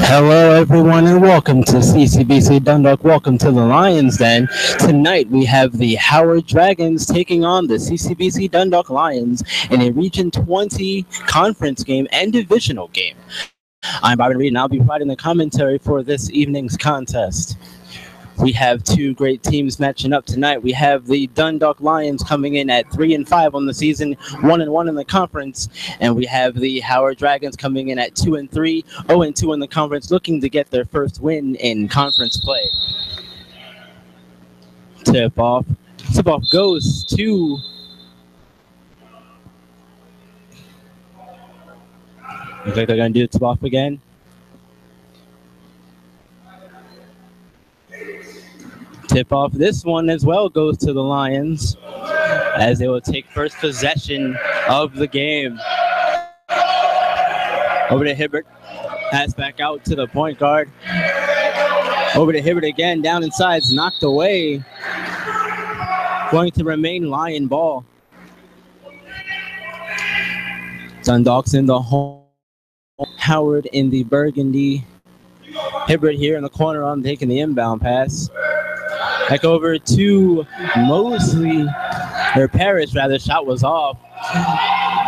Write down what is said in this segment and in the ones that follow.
Hello, everyone, and welcome to CCBC Dundalk. Welcome to the Lions Den. Tonight, we have the Howard Dragons taking on the CCBC Dundalk Lions in a Region 20 conference game and divisional game. I'm Bobby Reed, and I'll be providing the commentary for this evening's contest. We have two great teams matching up tonight. We have the Dundalk Lions coming in at 3-5 on the season, 1-1 in the conference, and we have the Howard Dragons coming in at 2-3, 0-2 in the conference, looking to get their first win in conference play. Tip-off goes to looks like they're going to do the tip-off again. Tip-off this one as well goes to the Lions as they will take first possession of the game. Over to Hibbert. Pass back out to the point guard. Over to Hibbert again. Down inside. It's knocked away. Going to remain Lion ball. Dundalk's in the home. Howard in the burgundy. Hibbert here in the corner on taking the inbound pass. Back over to Mosley, or Parrish rather, shot was off.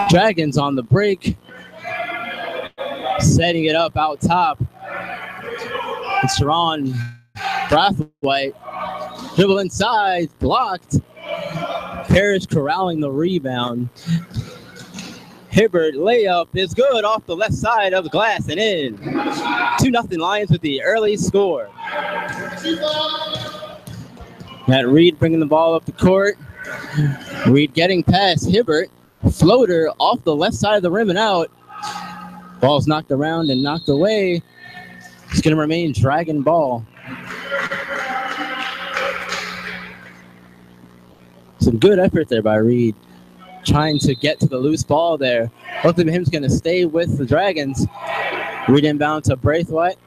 Dragons on the break. Setting it up out top. It's Sharon Brathwaite. Dribble inside, blocked. Parrish corralling the rebound. Hibbert layup is good off the left side of the glass and in. 2-0 Lions with the early score. Matt Reed bringing the ball up the court. Reed getting past Hibbert. Floater off the left side of the rim and out. Ball's knocked around and knocked away. It's going to remain Dragon ball. Some good effort there by Reed. Trying to get to the loose ball there. Both of him's going to stay with the Dragons. Reed inbound to Braithwaite.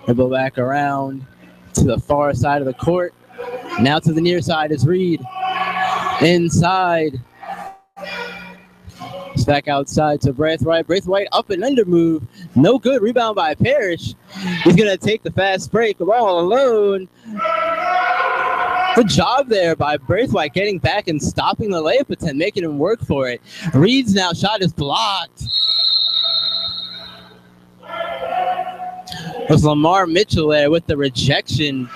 Dribble back around to the far side of the court. Now to the near side is Reed. Inside. It's back outside to Braithwaite. Braithwaite up and under move. No good. Rebound by Parrish. He's going to take the fast break. All alone. Good job there by Braithwaite getting back and stopping the layup attempt, making him work for it. Reed's now shot is blocked. It was Lamar Mitchell there with the rejection.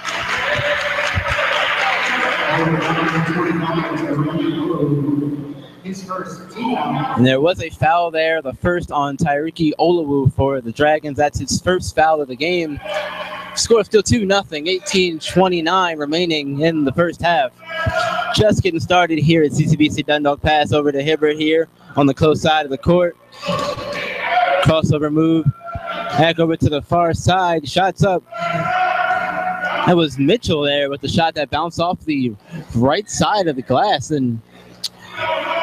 And there was a foul there, the first on Tyreke Olawu for the Dragons. That's his first foul of the game. Score still 2-0, 18:29 remaining in the first half. Just getting started here at CCBC Dundalk. Pass over to Hibbert here on the close side of the court. Crossover move. Back over to the far side. Shots up. That was Mitchell there with the shot that bounced off the right side of the glass. And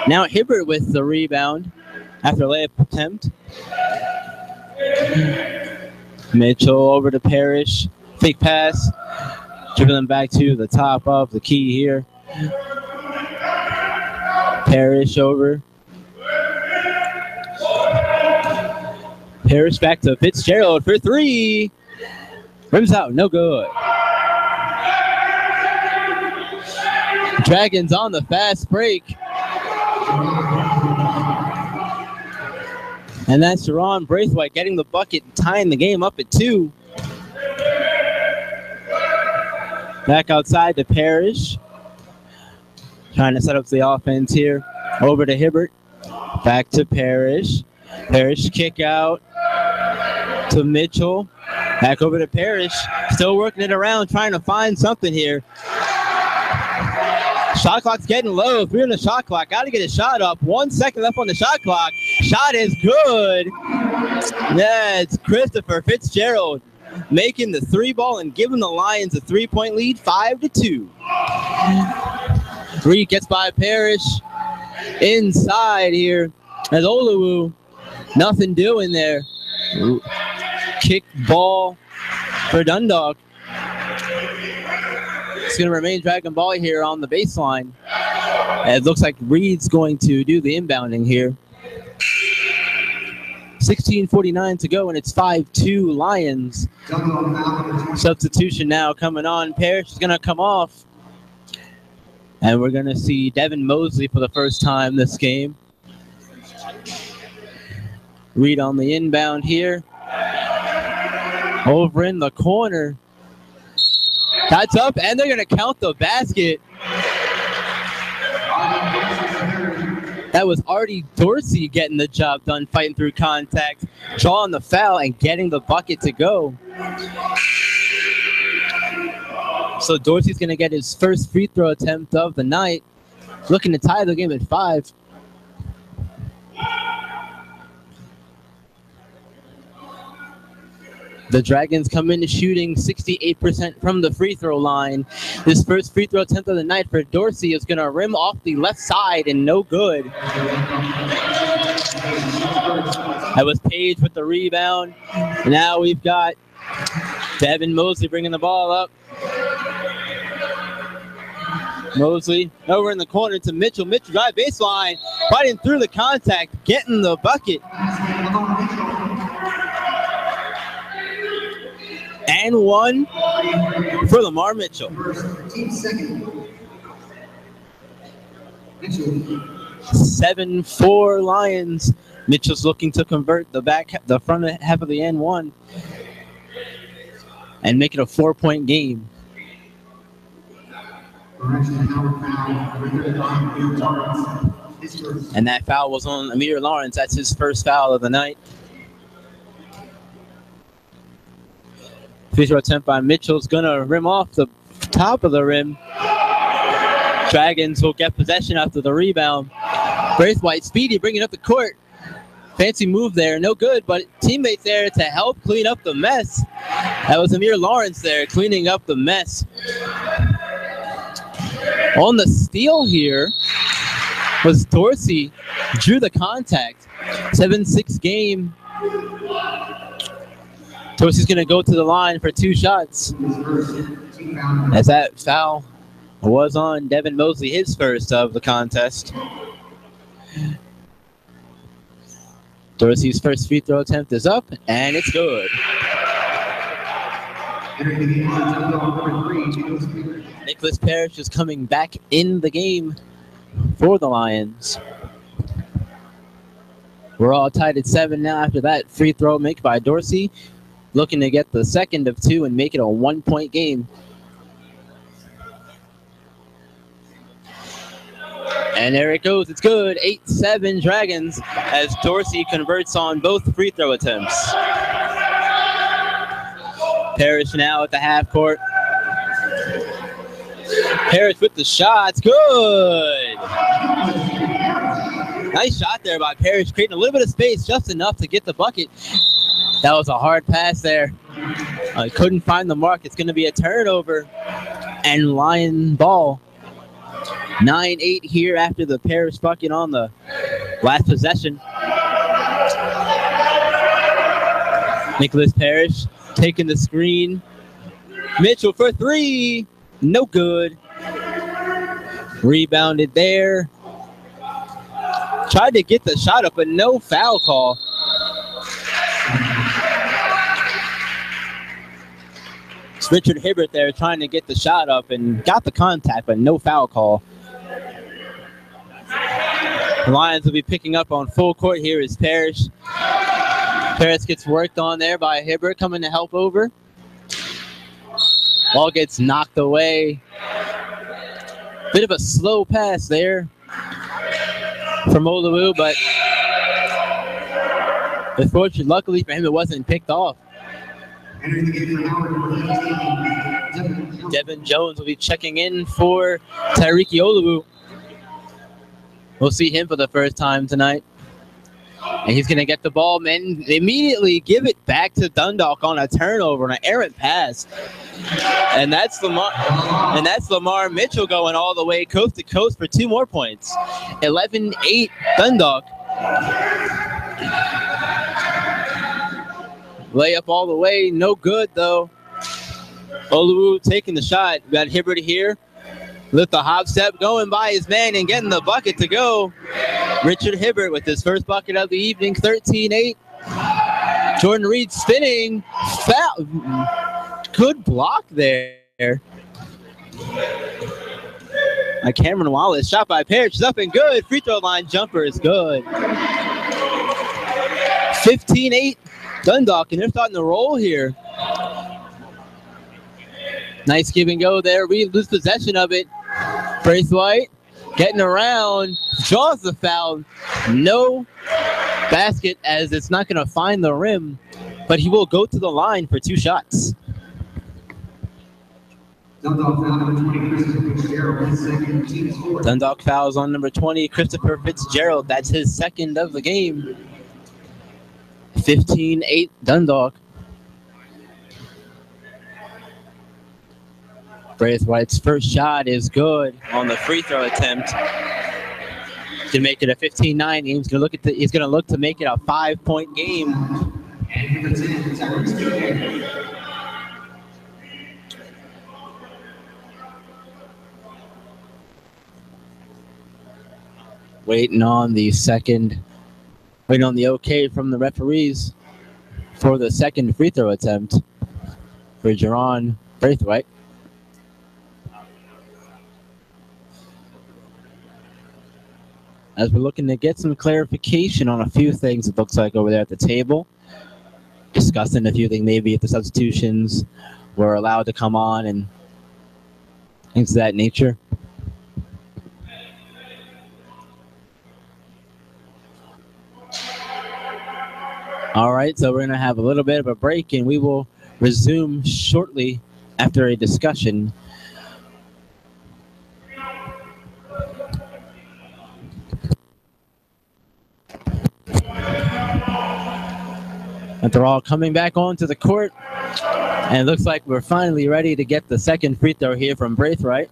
now Hibbert with the rebound after layup attempt. Mitchell over to Parrish. Fake pass. Dribbling back to the top of the key here. Parrish over. Parrish back to Fitzgerald for three. Rims out, no good. Dragons on the fast break. And that's Sharon Braithwaite getting the bucket and tying the game up at 2. Back outside to Parrish. Trying to set up the offense here. Over to Hibbert. Back to Parrish. Parrish kick out to Mitchell. Back over to Parrish. Still working it around, trying to find something here. Shot clock's getting low. 3 on the shot clock. Got to get a shot up. 1 second left on the shot clock. Shot is good. Yeah, it's Christopher Fitzgerald making the 3 ball and giving the Lions a 3-point lead, 5-2. Reed gets by Parrish. Inside here as Olawu. Nothing doing there. Kick ball for Dundalk. It's going to remain Dragon ball here on the baseline. And it looks like Reed's going to do the inbounding here. 16:49 to go, and it's 5-2 Lions. Substitution now coming on. Parrish is going to come off. And we're going to see Devin Mosley for the first time this game. Reed on the inbound here. Over in the corner. That's up, and they're going to count the basket. That was Artie Dorsey getting the job done, fighting through contact, drawing the foul, and getting the bucket to go. So Dorsey's going to get his first free throw attempt of the night, looking to tie the game at 5. The Dragons come in shooting 68% from the free throw line. This first free throw attempt of the night for Dorsey is going to rim off the left side and no good. That was Page with the rebound. Now we've got Devin Mosley bringing the ball up. Mosley over in the corner to Mitchell. Mitchell drive baseline, fighting through the contact, getting the bucket. And one for Lamar Mitchell. 7-4 Lions. Mitchell's looking to convert the front half of the N1 and make it a 4-point game. And that foul was on Amir Lawrence. That's his first foul of the night. Free throw attempt by Mitchell's going to rim off the top of the rim. Dragons will get possession after the rebound. Braithwaite, speedy, bringing up the court. Fancy move there, no good, but teammates there to help clean up the mess. That was Amir Lawrence there, cleaning up the mess. On the steal here was Dorsey, drew the contact. 7-6 game. Dorsey's going to go to the line for 2 shots. As that foul was on Devin Mosley, his first of the contest. Dorsey's first free throw attempt is up, and it's good. Nicholas Parrish is coming back in the game for the Lions. We're all tied at 7 now after that free throw make by Dorsey. Looking to get the second of 2 and make it a 1-point game. And there it goes. It's good. 8-7 Dragons as Dorsey converts on both free throw attempts. Parrish now at the half court. Parrish with the shots. Good. Nice shot there by Parrish, creating a little bit of space, just enough to get the bucket. That was a hard pass there. Couldn't find the mark. It's going to be a turnover and Lion ball. 9-8 here after the Parrish bucket on the last possession. Nicholas Parrish taking the screen. Mitchell for 3. No good. Rebounded there. Tried to get the shot up, but no foul call. It's Richard Hibbert there trying to get the shot up and got the contact, but no foul call. The Lions will be picking up on full court here is Parrish. Parrish gets worked on there by Hibbert coming to help over. Ball gets knocked away. Bit of a slow pass there from Oluwu, but unfortunately, luckily for him, it wasn't picked off. Devin Jones will be checking in for Tyreke Oluwu. We'll see him for the first time tonight. And he's going to get the ball and immediately give it back to Dundalk on a turnover, an errant pass. And that's Lamar Mitchell going all the way coast to coast for 2 more points. 11-8 Dundalk. Layup all the way, no good though. Oluwu taking the shot. We got Hibbert here. With the hop step going by his man and getting the bucket to go. Richard Hibbert with his first bucket of the evening, 13-8. Jordan Reed spinning. Foul. Good block there. Cameron Wallace, shot by Parrish, is up and good. Free throw line jumper is good. 15-8 Dundalk, and they're starting to roll here. Nice give and go there. We lose possession of it. Braithwaite getting around, draws the foul. No basket, as it's not going to find the rim, but he will go to the line for 2 shots. Dundalk fouls on number 20, Christopher Fitzgerald. That's his second of the game. 15-8 Dundalk. Braithwaite's first shot is good on the free throw attempt to make it a 15-9 game. He's going to look to make it a 5-point game. Waiting on the okay from the referees for the second free throw attempt for Jerron Braithwaite. As we're looking to get some clarification on a few things, it looks like over there at the table, discussing a few things, maybe if the substitutions were allowed to come on and things of that nature. All right, so we're going to have a little bit of a break, and we will resume shortly after a discussion. And they're all coming back onto the court, and it looks like we're finally ready to get the second free throw here from Braithwaite.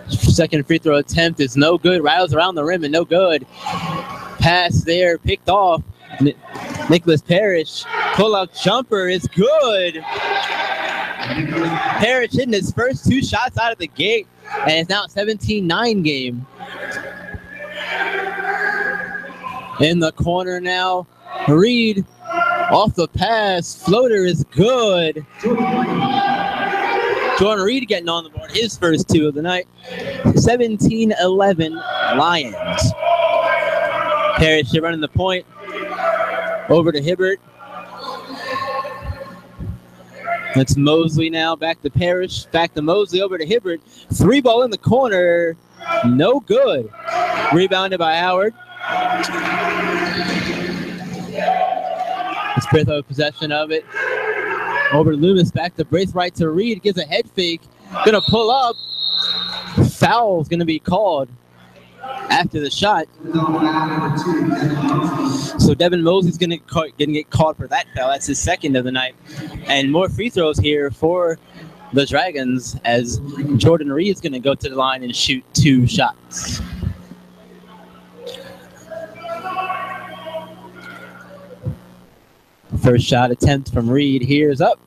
Second free throw attempt is no good. Rattles around the rim and no good. Pass there, picked off. Nicholas Parrish. Pull-up jumper is good. Parrish hitting his first 2 shots out of the gate, and it's now a 17-9 game. In the corner now, Reed off the pass. Floater is good. Jordan Reed getting on the board, his first 2 of the night. 17-11 Lions. Parrish running the point. Over to Hibbert. It's Mosley now, back to Parrish, back to Mosley, over to Hibbert. 3-ball in the corner, no good. Rebounded by Howard. It's Braithwaite possession of it. Over to Loomis, back to Braithwaite to Reed, gives a head fake, gonna pull up. Foul's gonna be called after the shot. So Devin Mosley's gonna get called for that foul. That's his second of the night. And more free throws here for the Dragons, as Jordan Reed's gonna go to the line and shoot 2 shots. First shot attempt from Reed here is up.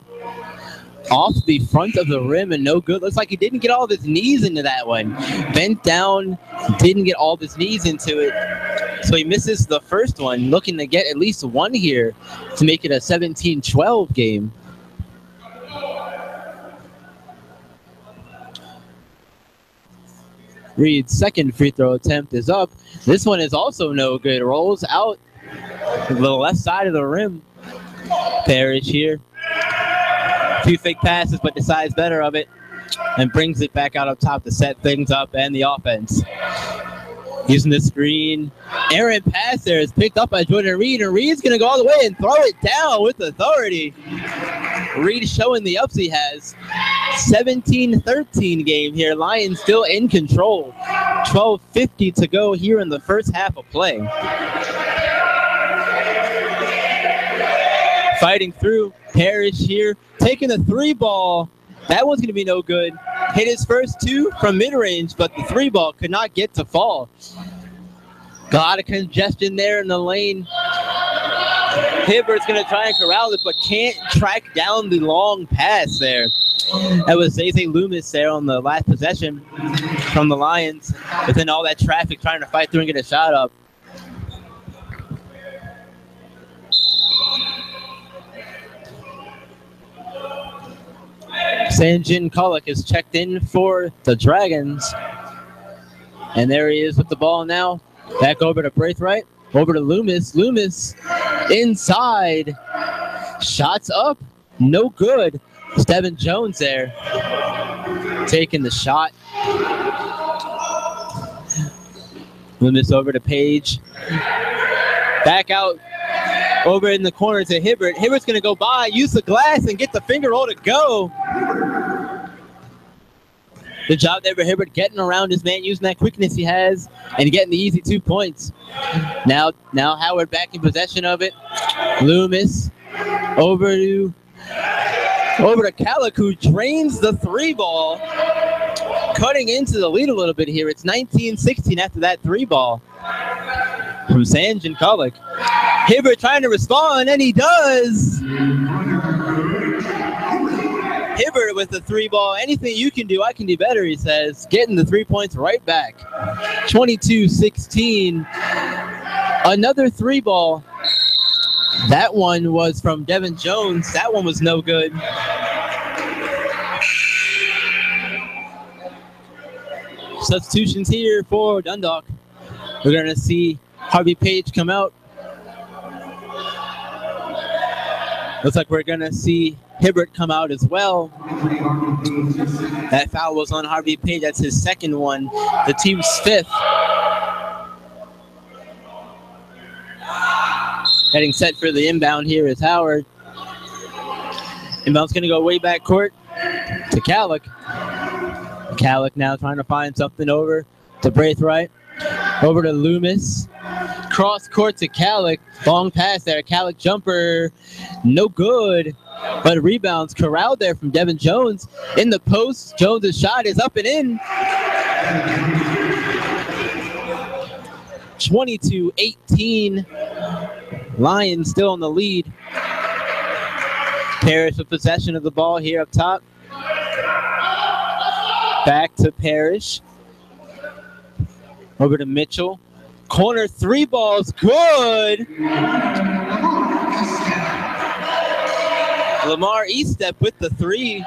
Off the front of the rim and no good. Looks like he didn't get all of his knees into that one. Bent down, didn't get all of his knees into it. So he misses the first one, looking to get at least 1 here to make it a 17-12 game. Reed's second free throw attempt is up. This one is also no good. Rolls out to the left side of the rim. Parrish here. 2 fake passes, but decides better of it and brings it back out up top to set things up and the offense. Using the screen. Errant pass there is picked up by Jordan Reed, and Reed's going to go all the way and throw it down with authority. Reed showing the ups he has. 17-13 game here. Lions still in control. 12:50 to go here in the first half of play. Fighting through. Parrish here, taking the 3-ball. That one's going to be no good. Hit his first 2 from mid-range, but the 3-ball could not get to fall. Got a lot of congestion there in the lane. Hibbert's going to try and corral it, but can't track down the long pass there. That was Zay Loomis there on the last possession from the Lions. Within all that traffic, trying to fight through and get a shot up. Sanjin Kulik is checked in for the Dragons. And there he is with the ball now. Back over to Braithwaite. Over to Loomis. Loomis inside. Shots up. No good. Devin Jones there. Taking the shot. Loomis over to Page. Back out. Over in the corner to Hibbert. Hibbert's going to go by, use the glass, and get the finger roll to go. Good job there for Hibbert, getting around his man, using that quickness he has, and getting the easy 2 points. Now Howard back in possession of it. Loomis over to Kalik, who drains the 3-ball, cutting into the lead a little bit here. It's 19-16 after that 3-ball from Sanjin Kulik. Hibbert trying to respond, and he does. Hibbert with the 3-ball. Anything you can do, I can do better, he says. Getting the 3 points right back. 22-16. Another 3-ball. That one was from Devin Jones. That one was no good. Substitutions here for Dundalk. We're going to see Harvey Page come out. Looks like we're going to see Hibbert come out as well. That foul was on Harvey Page. That's his second one. The team's 5th. Getting set for the inbound here is Howard. Inbound's going to go way back court to Kalik. Kalik now trying to find something over to Braithwaite. Over to Loomis. Cross court to Kalik. Long pass there. Kalik jumper. No good. But rebounds corralled there from Devin Jones. In the post, Jones' shot is up and in. 22-18. Lions still in the lead. Parrish with possession of the ball here up top. Back to Parrish. Over to Mitchell. Corner 3 balls, good. Lamar Eastep with the 3.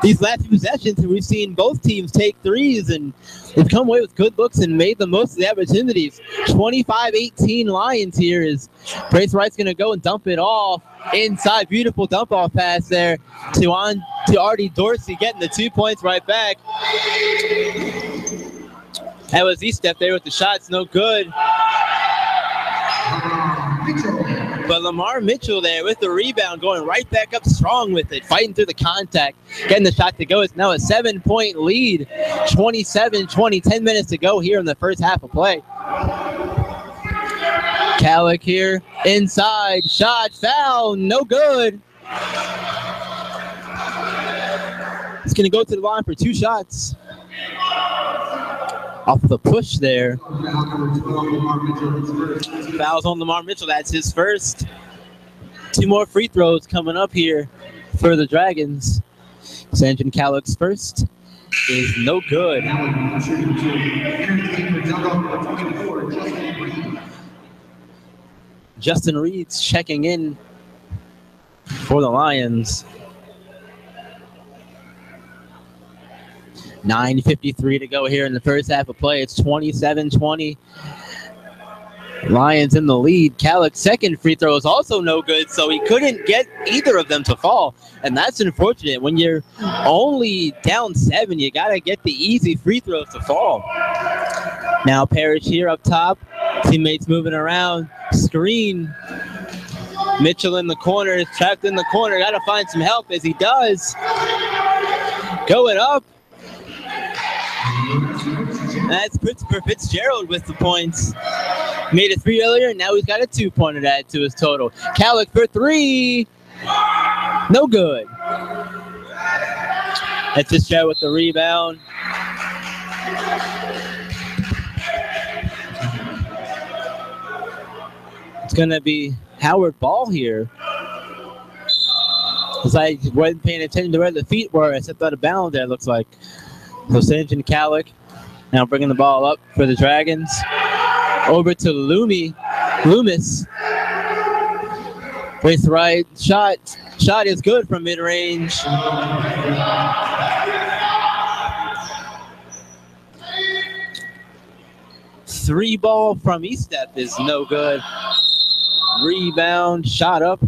These last few possessions, we've seen both teams take 3s, and they've come away with good looks and made the most of the opportunities. 25-18 Lions here is Braithwaite's going to go and dump it off inside. Beautiful dump-off pass there to Artie Dorsey, getting the 2 points right back. That was Eastep there with the shots, no good. But Lamar Mitchell there with the rebound, going right back up strong with it, fighting through the contact, getting the shot to go. It's now a 7-point lead, 27-20, 10 minutes to go here in the first half of play. Kalik here, inside, shot, foul, no good. He's going to go to the line for 2 shots. Off the push there. Fouls on Lamar Mitchell. That's his first. 2 more free throws coming up here for the Dragons. Sanjin Kalik's first is no good. Justin Reed's checking in for the Lions. 9:53 to go here in the first half of play. It's 27-20. Lions in the lead. Kalik's second free throw is also no good, so he couldn't get either of them to fall. And that's unfortunate. When you're only down 7, you got to get the easy free throws to fall. Now Parrish here up top. Teammates moving around. Screen. Mitchell in the corner, is trapped in the corner. Got to find some help as he does. Going up. That's Christopher Fitzgerald with the points. Made a 3 earlier, and now he's got a 2-pointer to add to his total. Kalik for 3. No good. That's Fitzgerald with the rebound. It's going to be Howard ball here. Because I wasn't paying attention to where the feet were. I stepped out of bounds there, it looks like. So Sanjin Kalik now bringing the ball up for the Dragons. Over to Loomis. Braithwaite shot is good from mid-range. Three ball from E-Step is no good. Rebound shot up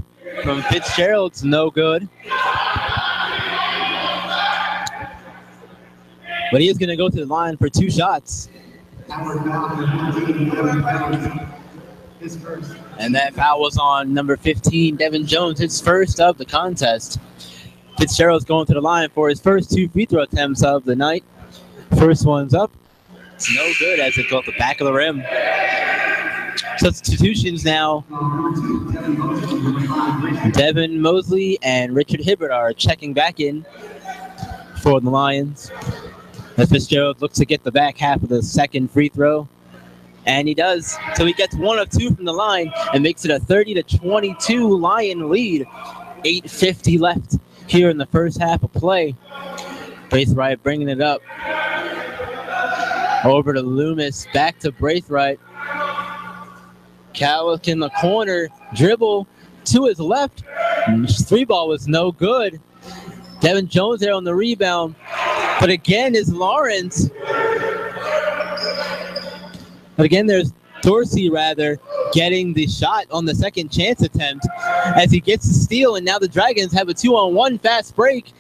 from Fitzgerald's no good. But he is going to go to the line for 2 shots. And that foul was on number 15, Devin Jones, his first of the contest. Fitzgerald's going to the line for his first 2 free throw attempts of the night. First one's up. It's no good as it goes the back of the rim. Substitutions now. Devin Mosley and Richard Hibbert are checking back in for the Lions. As Fitzgerald looks to get the back half of the second free throw. And he does. So he gets 1 of 2 from the line and makes it a 30-22 Lion lead. 8:50 left here in the first half of play. Braithwaite bringing it up. Over to Loomis, back to Braithwaite. Calic in the corner, dribble to his left. 3 ball was no good. Devin Jones there on the rebound. But again is Lawrence. But again, there's Dorsey, getting the shot on the second chance attempt as he gets the steal, and now the Dragons have a 2-on-1 fast break.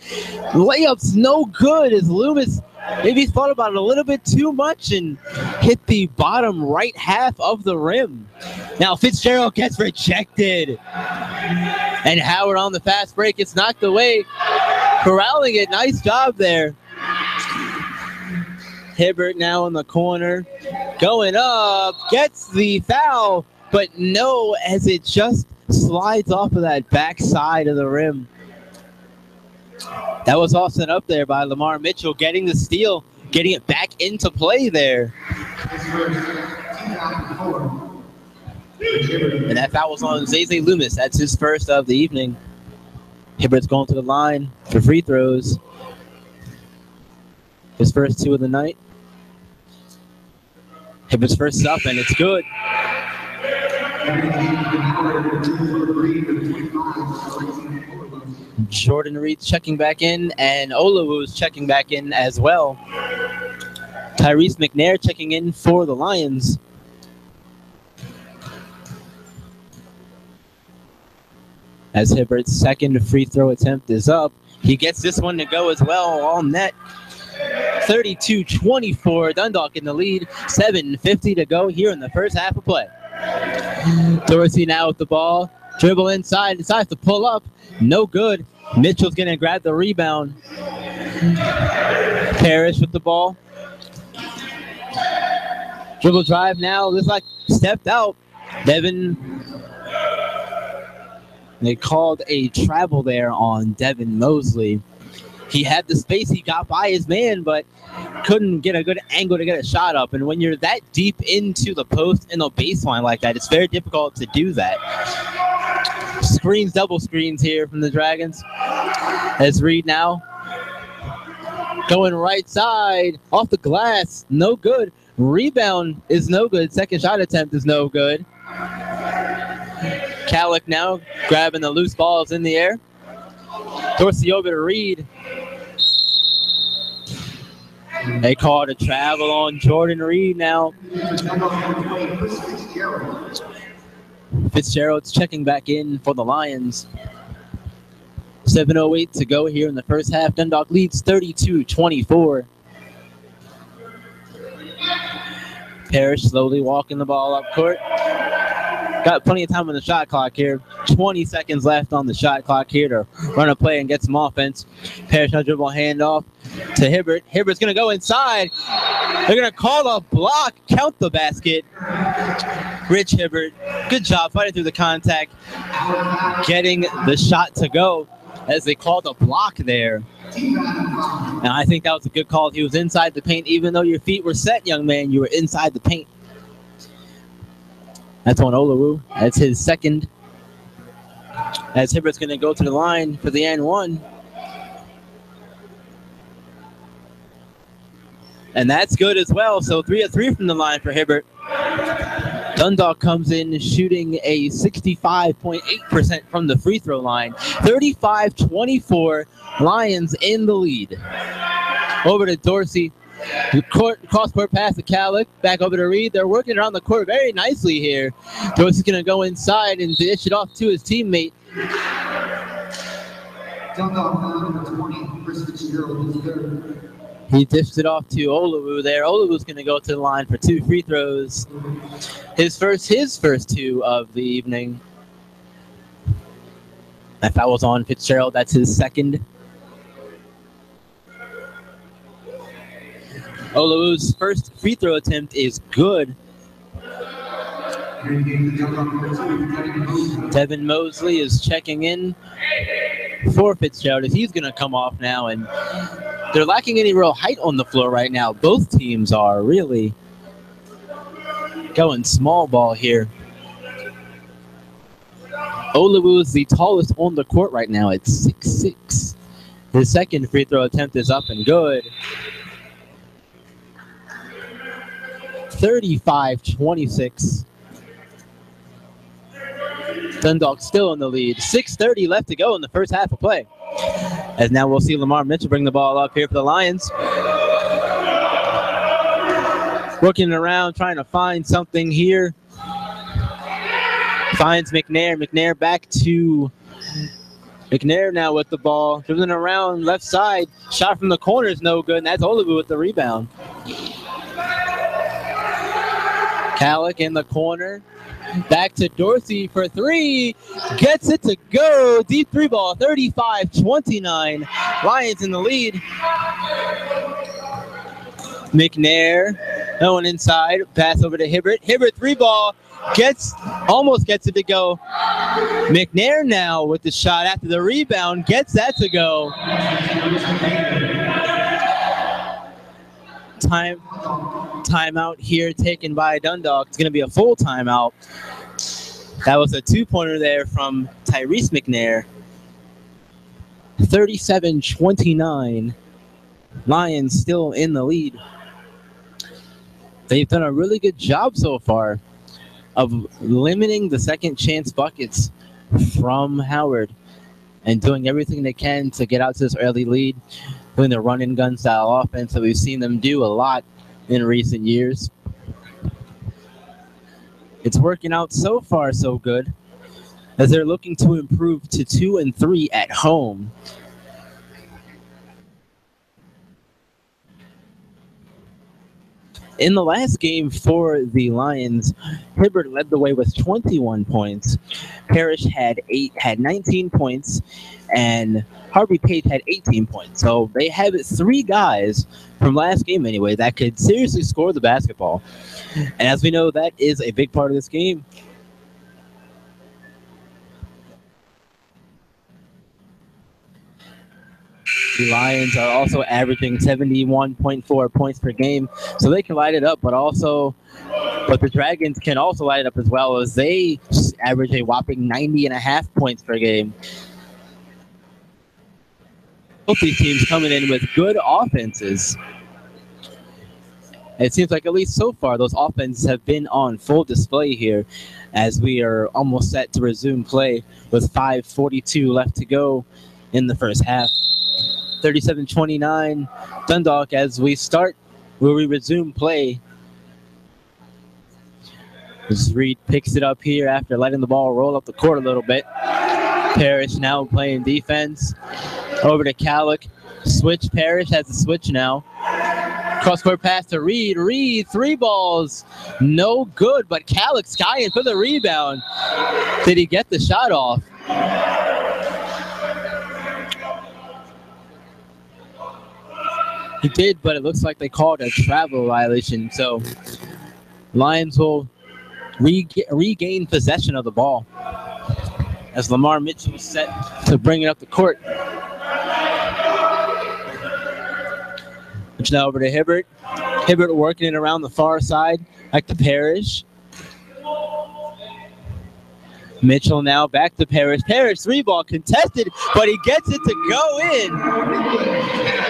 Layup's no good as Loomis maybe thought about it a little bit too much and hit the bottom right half of the rim. Now Fitzgerald gets rejected. And Howard on the fast break gets knocked away, corralling it. Nice job there. Hibbert now in the corner, going up, gets the foul, but no, as it just slides off of that backside of the rim. That was all set up there by Lamar Mitchell, getting the steal, getting it back into play there. And that foul was on Zay Loomis. That's his first of the evening. Hibbert's going to the line for free throws. His first 2 of the night. Hibbert's first is up, and it's good. Jordan Reed's checking back in, and Olawu's checking back in as well. Tyrese McNair checking in for the Lions. As Hibbert's second free throw attempt is up, he gets this one to go as well, all net. 32-24, Dundalk in the lead. 7:50 to go here in the first half of play. Dorsey now with the ball. Dribble inside, decides to pull up. No good. Mitchell's going to grab the rebound. Parrish with the ball. Dribble drive now. Looks like stepped out. Devin. They called a travel there on Devin Mosley. He had the space, he got by his man, but couldn't get a good angle to get a shot up. And when you're that deep into the post and the baseline like that, it's very difficult to do that. Screens, double screens here from the Dragons. As Reed now going right side, off the glass, no good. Rebound is no good. Second shot attempt is no good. Calic now grabbing the loose balls in the air. Dorsey over to Reed. They called a travel on Jordan Reed now. Fitzgerald's checking back in for the Lions. 7:08 to go here in the first half. Dundalk leads 32-24. Parrish slowly walking the ball up court. Got plenty of time on the shot clock here. 20 seconds left on the shot clock here to run a play and get some offense. Parrish now dribble handoff to Hibbert. Hibbert's going to go inside. They're going to call a block. Count the basket. Rich Hibbert, good job fighting through the contact, getting the shot to go as they called a block there. And I think that was a good call. He was inside the paint. Even though your feet were set, young man, you were inside the paint. That's on Olawu. That's his second. As Hibbert's going to go to the line for the N1. And that's good as well. So 3 of 3 from the line for Hibbert. Dundalk comes in shooting a 65.8% from the free throw line. 35-24, Lions in the lead. Over to Dorsey. Cross-court pass to Calic. Back over to Reed. They're working around the court very nicely here. Dorsey's going to go inside and dish it off to his teammate. He dished it off to Olawu there. Olawu's going to go to the line for 2 free throws. His first 2 of the evening. That foul was on Fitzgerald. That's his second. Olawu's first free throw attempt is good. Devin Mosley is checking in for Fitzgerald as he's going to come off now, and they're lacking any real height on the floor right now. Both teams are really going small ball here. Olawu is the tallest on the court right now at 6'6". His second free throw attempt is up and good. 35-26. Dundalk still in the lead. 6:30 left to go in the first half of play. As now we'll see Lamar Mitchell bring the ball up here for the Lions. Working around, trying to find something here. Finds McNair. McNair back to McNair now with the ball. Dribbling around left side. Shot from the corner is no good, and that's Olawu with the rebound. Calic in the corner. Back to Dorsey for 3. Gets it to go. Deep 3 ball. 35-29. Lions in the lead. McNair. No one inside. Pass over to Hibbert. Hibbert 3 ball. Almost gets it to go. McNair now with the shot after the rebound. Gets that to go. Timeout here taken by Dundalk. It's going to be a full timeout. That was a 2-pointer there from Tyrese McNair. 37-29. Lions still in the lead. They've done a really good job so far of limiting the second chance buckets from Howard and doing everything they can to get out to this early lead, doing the run and gun style offense that we've seen them do a lot in recent years. It's working out so far so good as they're looking to improve to 2-3 at home. In the last game for the Lions, Hibbert led the way with 21 points. Parrish had 19 points, and Harvey Page had 18 points. So they have 3 guys from last game anyway that could seriously score the basketball. And as we know, that is a big part of this game. The Lions are also averaging 71.4 points per game, so they can light it up, but the Dragons can also light it up as well, as they average a whopping 90.5 points per game. Both these teams coming in with good offenses. It seems like at least so far those offenses have been on full display here as we are almost set to resume play with 5:42 left to go in the first half. 37-29 Dundalk as we resume play. As Reed picks it up here after letting the ball roll up the court a little bit. Parrish now playing defense. Over to Calic. Switch. Parrish has the switch now. Cross-court pass to Reed. Reed, 3 balls. No good, but Calic skying for the rebound. Did he get the shot off? He did, but it looks like they called a travel violation. So Lions will regain possession of the ball as Lamar Mitchell is set to bring it up the court. Which now over to Hibbert. Hibbert working it around the far side. Back to Parrish. Mitchell now back to Parrish. Parrish 3-ball contested, but he gets it to go in.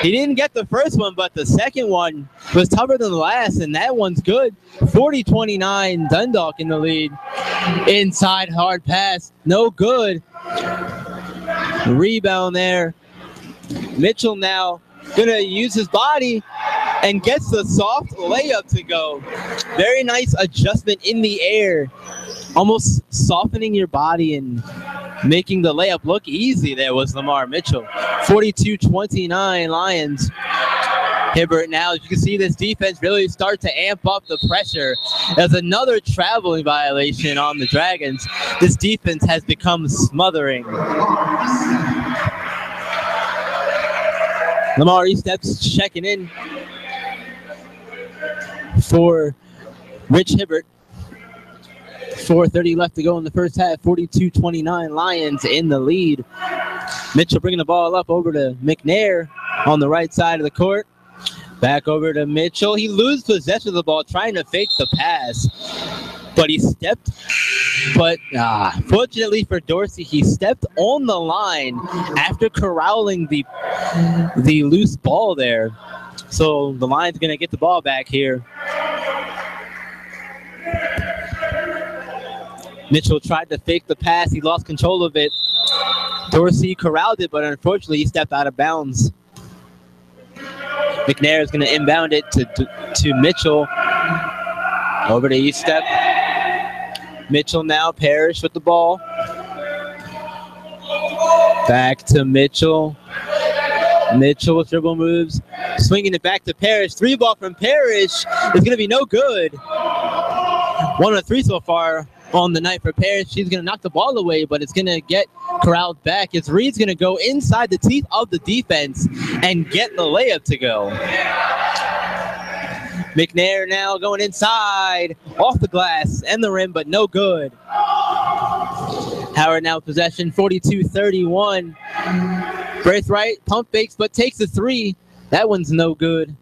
He didn't get the first one, but the second one was tougher than the last, and that one's good. 40-29, Dundalk in the lead. Inside hard pass, no good. Rebound there. Mitchell now gonna use his body and gets the soft layup to go. Very nice adjustment in the air, almost softening your body and making the layup look easy. There was Lamar Mitchell. 42-29 Lions. Hibbert now, as you can see, this defense really start to amp up the pressure. There's another traveling violation on the Dragons. This defense has become smothering. Lamar Steps checking in for Rich Hibbert. 4:30 left to go in the first half. 42-29 Lions in the lead. Mitchell bringing the ball up over to McNair on the right side of the court. Back over to Mitchell. He loses possession of the ball, trying to fake the pass, but he stepped. But fortunately for Dorsey, he stepped on the line after corralling the loose ball there. So the Lions going to get the ball back here. Mitchell tried to fake the pass. He lost control of it. Dorsey corralled it, but unfortunately he stepped out of bounds. McNair is going to inbound it to Mitchell. Over to Estep. Mitchell now, Parrish with the ball. Back to Mitchell. Mitchell with dribble moves. Swinging it back to Parrish. 3-ball from Parrish is going to be no good. 1 of 3 so far on the night for Parrish. She's going to knock the ball away, but it's going to get corralled back as Reed's going to go inside the teeth of the defense and get the layup to go. McNair now going inside, off the glass and the rim, but no good. Howard now possession, 42-31. Braithwaite pump fakes, but takes the 3. That one's no good.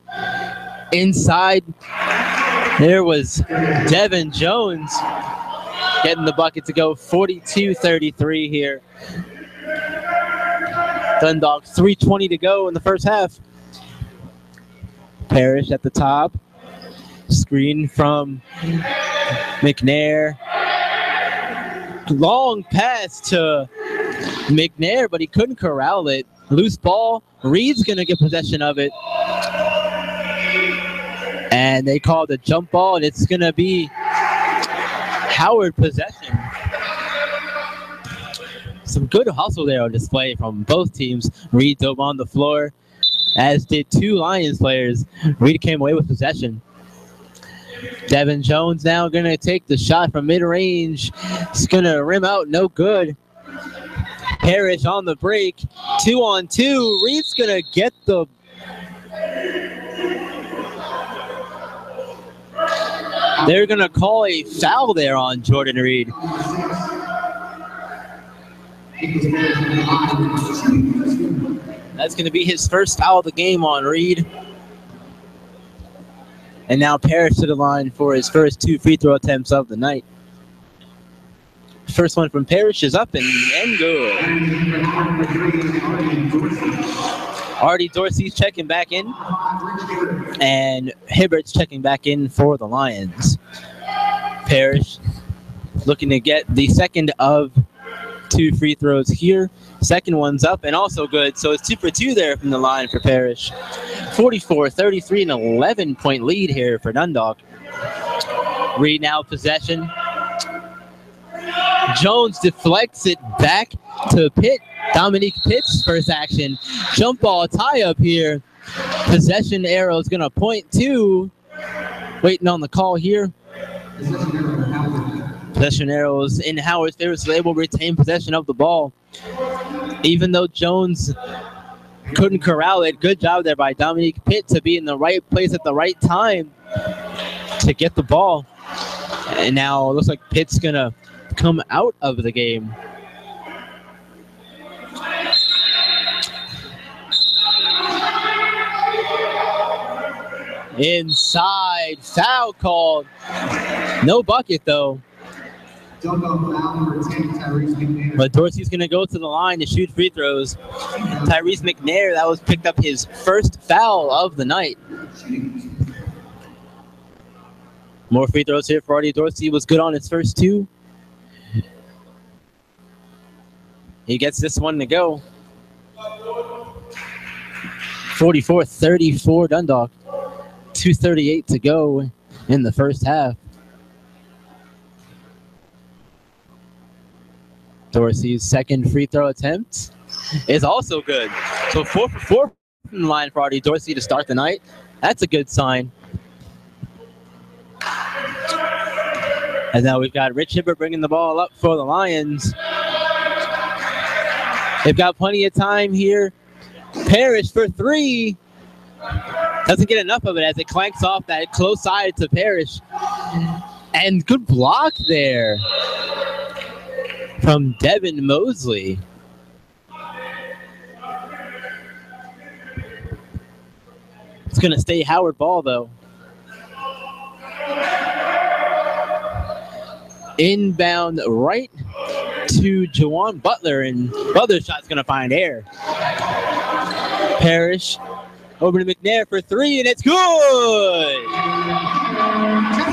Inside, there was Devin Jones getting the bucket to go. 42-33 here. Dundalk, 3:20 to go in the first half. Parrish at the top. Screen from McNair. Long pass to McNair, but he couldn't corral it. Loose ball. Reed's going to get possession of it. And they called a jump ball, and it's going to be Howard possession. Some good hustle there on display from both teams. Reed dove on the floor, as did 2 Lions players. Reed came away with possession. Devin Jones now going to take the shot from mid-range. It's going to rim out, no good. Parrish on the break. 2-on-2. Reed's going to get the... They're going to call a foul there on Jordan Reed. That's going to be his first foul of the game on Reed. And now Parrish to the line for his first 2 free throw attempts of the night. First one from Parrish is up and good. Artie Dorsey's checking back in. And Hibbert's checking back in for the Lions. Parrish looking to get the second of 2 free throws here. Second one's up and also good. So it's 2 for 2 there from the line for Parrish. 44-33, an 11-point lead here for Dundalk. Reed now possession. Jones deflects it back to Pitt. Dominique Pitt's first action. Jump ball tie up here. Possession arrow is going to point to. Waiting on the call here. Possession arrows in Howard's favor, so they will retain possession of the ball. Even though Jones couldn't corral it, good job there by Dominique Pitt to be in the right place at the right time to get the ball. And now it looks like Pitt's going to come out of the game. Inside, foul called. No bucket though. But Dorsey's going to go to the line to shoot free throws. Tyrese McNair, that was picked up his first foul of the night. More free throws here for Artie Dorsey. Was good on his first two. He gets this one to go. 44-34 Dundalk. 2:38 to go in the first half. Dorsey's second free throw attempt is also good. So 4 for 4 from the line for Artie Dorsey to start the night. That's a good sign. And now we've got Rich Hibbert bringing the ball up for the Lions. They've got plenty of time here. Parrish for three. Doesn't get enough of it as it clanks off that close side to Parrish. And good block there from Devin Mosley. It's going to stay Howard ball, though. Inbound right to Jawan Butler, and Butler's shot's going to find air. Parrish over to McNair for three, and it's good!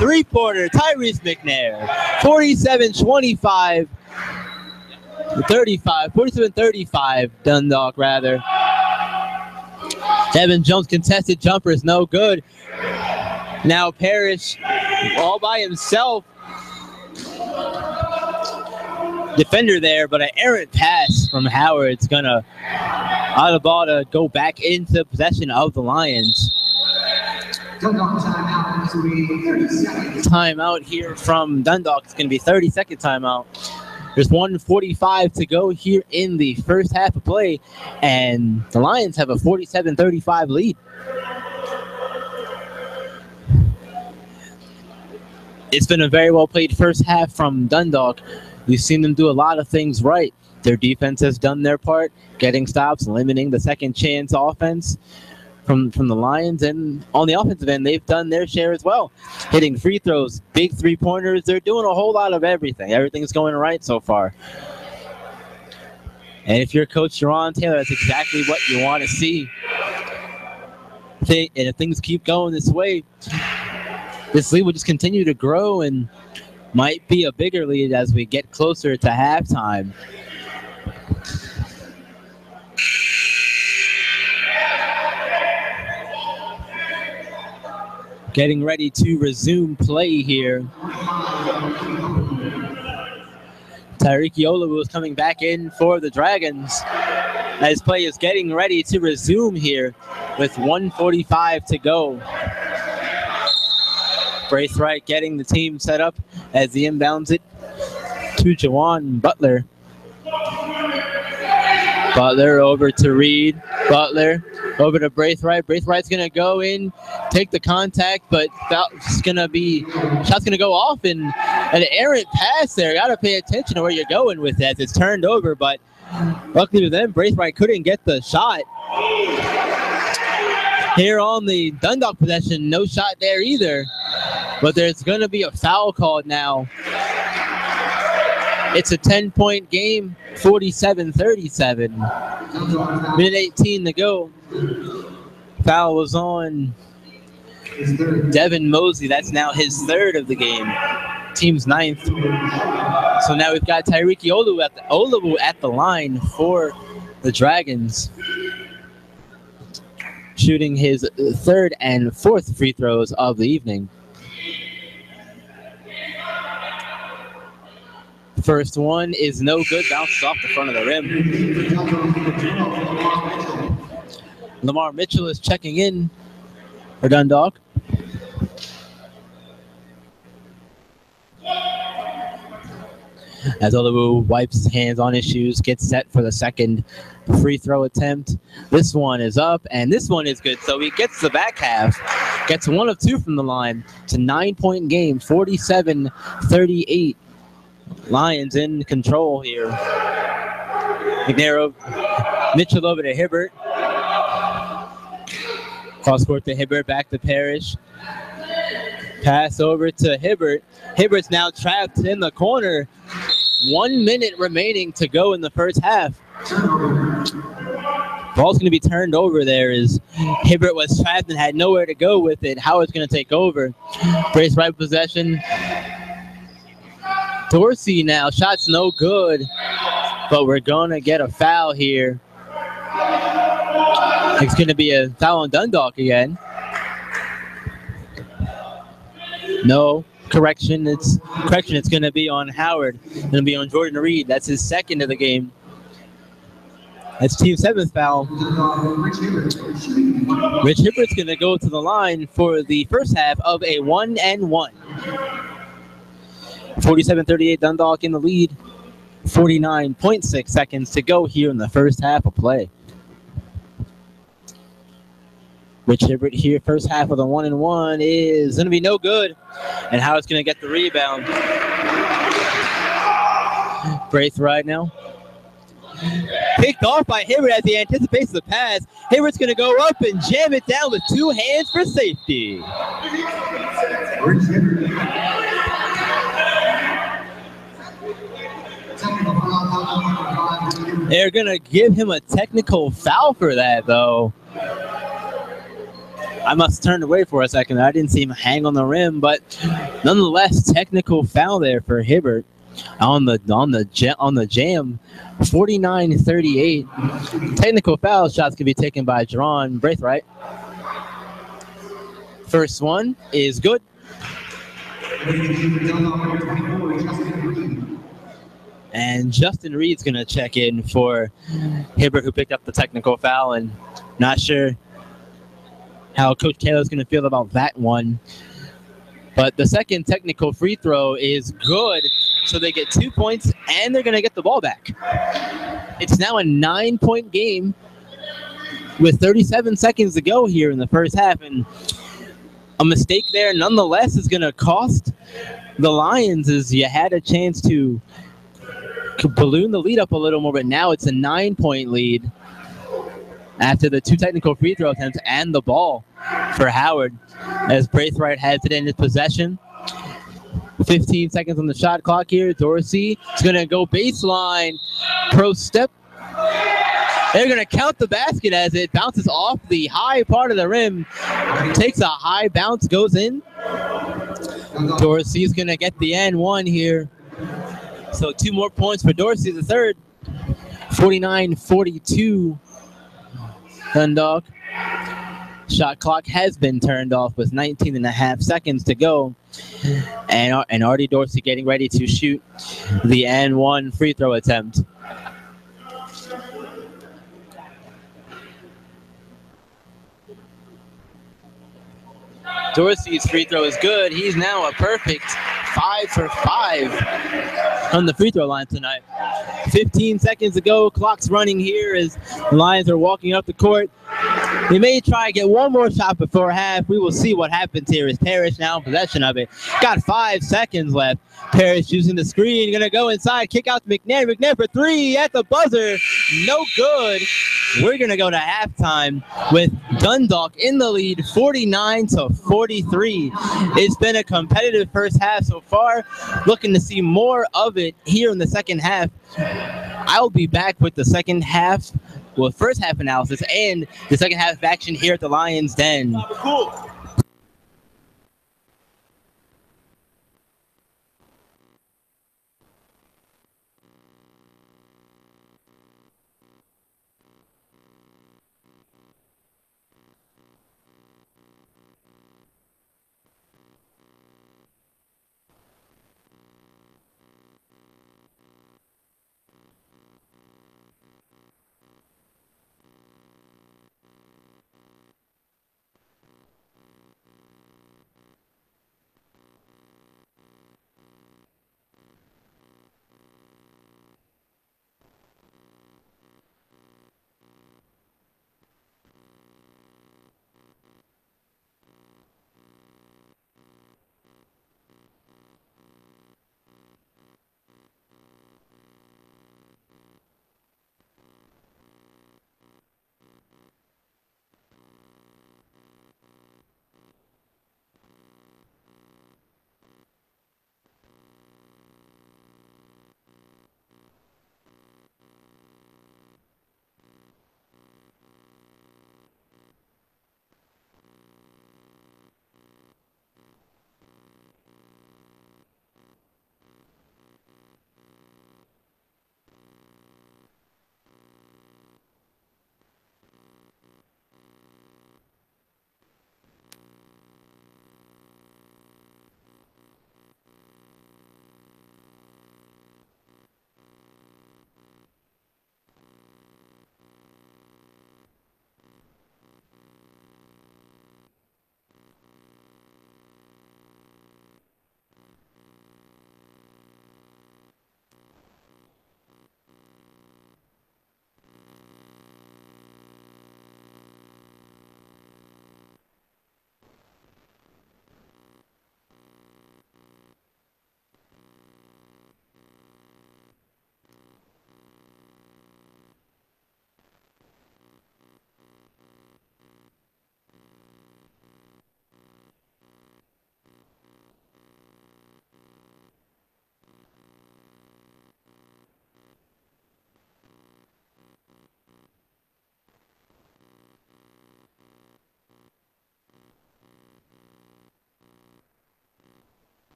Three-pointer, Tyrese McNair. 47-25. 47-35, Dundalk rather. Devin Jones contested jumper is no good. Now Parrish all by himself. Defender there, but an errant pass from Howard's gonna out of ball to go back into possession of the Lions. Timeout here from Dundalk. It's gonna be 30-second timeout. There's 1:45 to go here in the first half of play, and the Lions have a 47-35 lead. It's been a very well played first half from Dundalk. We've seen them do a lot of things right. Their defense has done their part, getting stops, limiting the second chance offense from the Lions. And on the offensive end, they've done their share as well. Hitting free throws, big three-pointers. They're doing a whole lot of everything. Everything's going right so far. And if you're Coach Jaron Taylor, that's exactly what you want to see. And if things keep going this way, this lead will just continue to grow and might be a bigger lead as we get closer to halftime. Getting ready to resume play here. Tyreek Olawu is coming back in for the Dragons as play is getting ready to resume here with 1:45 to go. Braithwaite getting the team set up as he inbounds it to Jawan Butler. Butler over to Reed. Butler over to Braithwaite. Braithwaite's going to go in, take the contact, but shot's going to go off, and an errant pass there. Got to pay attention to where you're going with that. It's turned over, but luckily for them, Braithwaite couldn't get the shot. Here on the Dundalk possession, no shot there either. But there's going to be a foul called now. It's a 10-point game, 47-37. Minute 18 to go. Foul was on Devin Mosley. That's now his third of the game. Team's ninth. So now we've got Tyreek Olawu at the line for the Dragons, shooting his third and fourth free throws of the evening. First one is no good, bounces off the front of the rim. Lamar Mitchell is checking in for Dundalk. As Olawu wipes his hands on his shoes, gets set for the second free throw attempt. This one is up, and this one is good. So he gets the back half, gets 1 of 2 from the line. It's a 9-point game, 47-38. Lions in control here. McNair, Mitchell over to Hibbert. Cross court to Hibbert, back to Parrish. Pass over to Hibbert. Hibbert's now trapped in the corner. 1 minute remaining to go in the first half. Ball's going to be turned over there as Hibbert was trapped and had nowhere to go with it. Howard's going to take over. Brace right possession. Dorsey now. Shot's no good, but we're going to get a foul here. It's going to be a foul on Dundalk again. No. Correction, it's going to be on Howard. It's going to be on Jordan Reed. That's his second of the game. That's team 7th foul. Rich Hibbert's going to go to the line for the first half of a 1-1. 47-38 Dundalk in the lead. 49.6 seconds to go here in the first half of play. Rich Hibbert here, first half of the 1-1 is going to be no good. And Howard's going to get the rebound. Braith right now. Picked off by Hibbert as he anticipates the pass. Hibbert's going to go up and jam it down with 2 hands for safety. They're going to give him a technical foul for that, though. I must turn away for a second. I didn't see him hang on the rim, but nonetheless, technical foul there for Hibbert on the jam. 49-38. Technical foul shots can be taken by Jerron Braithwaite. First one is good. And Justin Reed's going to check in for Hibbert, who picked up the technical foul, and not sure how Coach Taylor's going to feel about that one. But the second technical free throw is good, so they get 2 points, and they're going to get the ball back. It's now a 9-point game with 37 seconds to go here in the first half, and a mistake there nonetheless is going to cost the Lions, as you had a chance to balloon the lead up a little more, but now it's a 9-point lead after the 2 technical free throw attempts and the ball for Howard, as Braithwaite has it in his possession. 15 seconds on the shot clock here. Dorsey is going to go baseline, pro step. They're going to count the basket as it bounces off the high part of the rim. Takes a high bounce, goes in. Dorsey's going to get the N1 here. So 2 more points for Dorsey, the third. 49-42. Dundalk. Shot clock has been turned off with 19.5 seconds to go. And Artie Dorsey getting ready to shoot the N1 free throw attempt. Dorsey's free throw is good. He's now a perfect 5 for 5 on the free throw line tonight. 15 seconds to go. Clock's running here as the Lions are walking up the court. They may try to get one more shot before half. We will see what happens here as Parrish now in possession of it. Got 5 seconds left. Parrish using the screen. Going to go inside. Kick out to McNair. McNair for 3 at the buzzer. No good. We're going to go to halftime with Dundalk in the lead, 49-43. It's been a competitive first half so far. Looking to see more of it here in the second half. I'll be back with the second half, well, first half analysis and the second half action here at the Lions Den. Cool.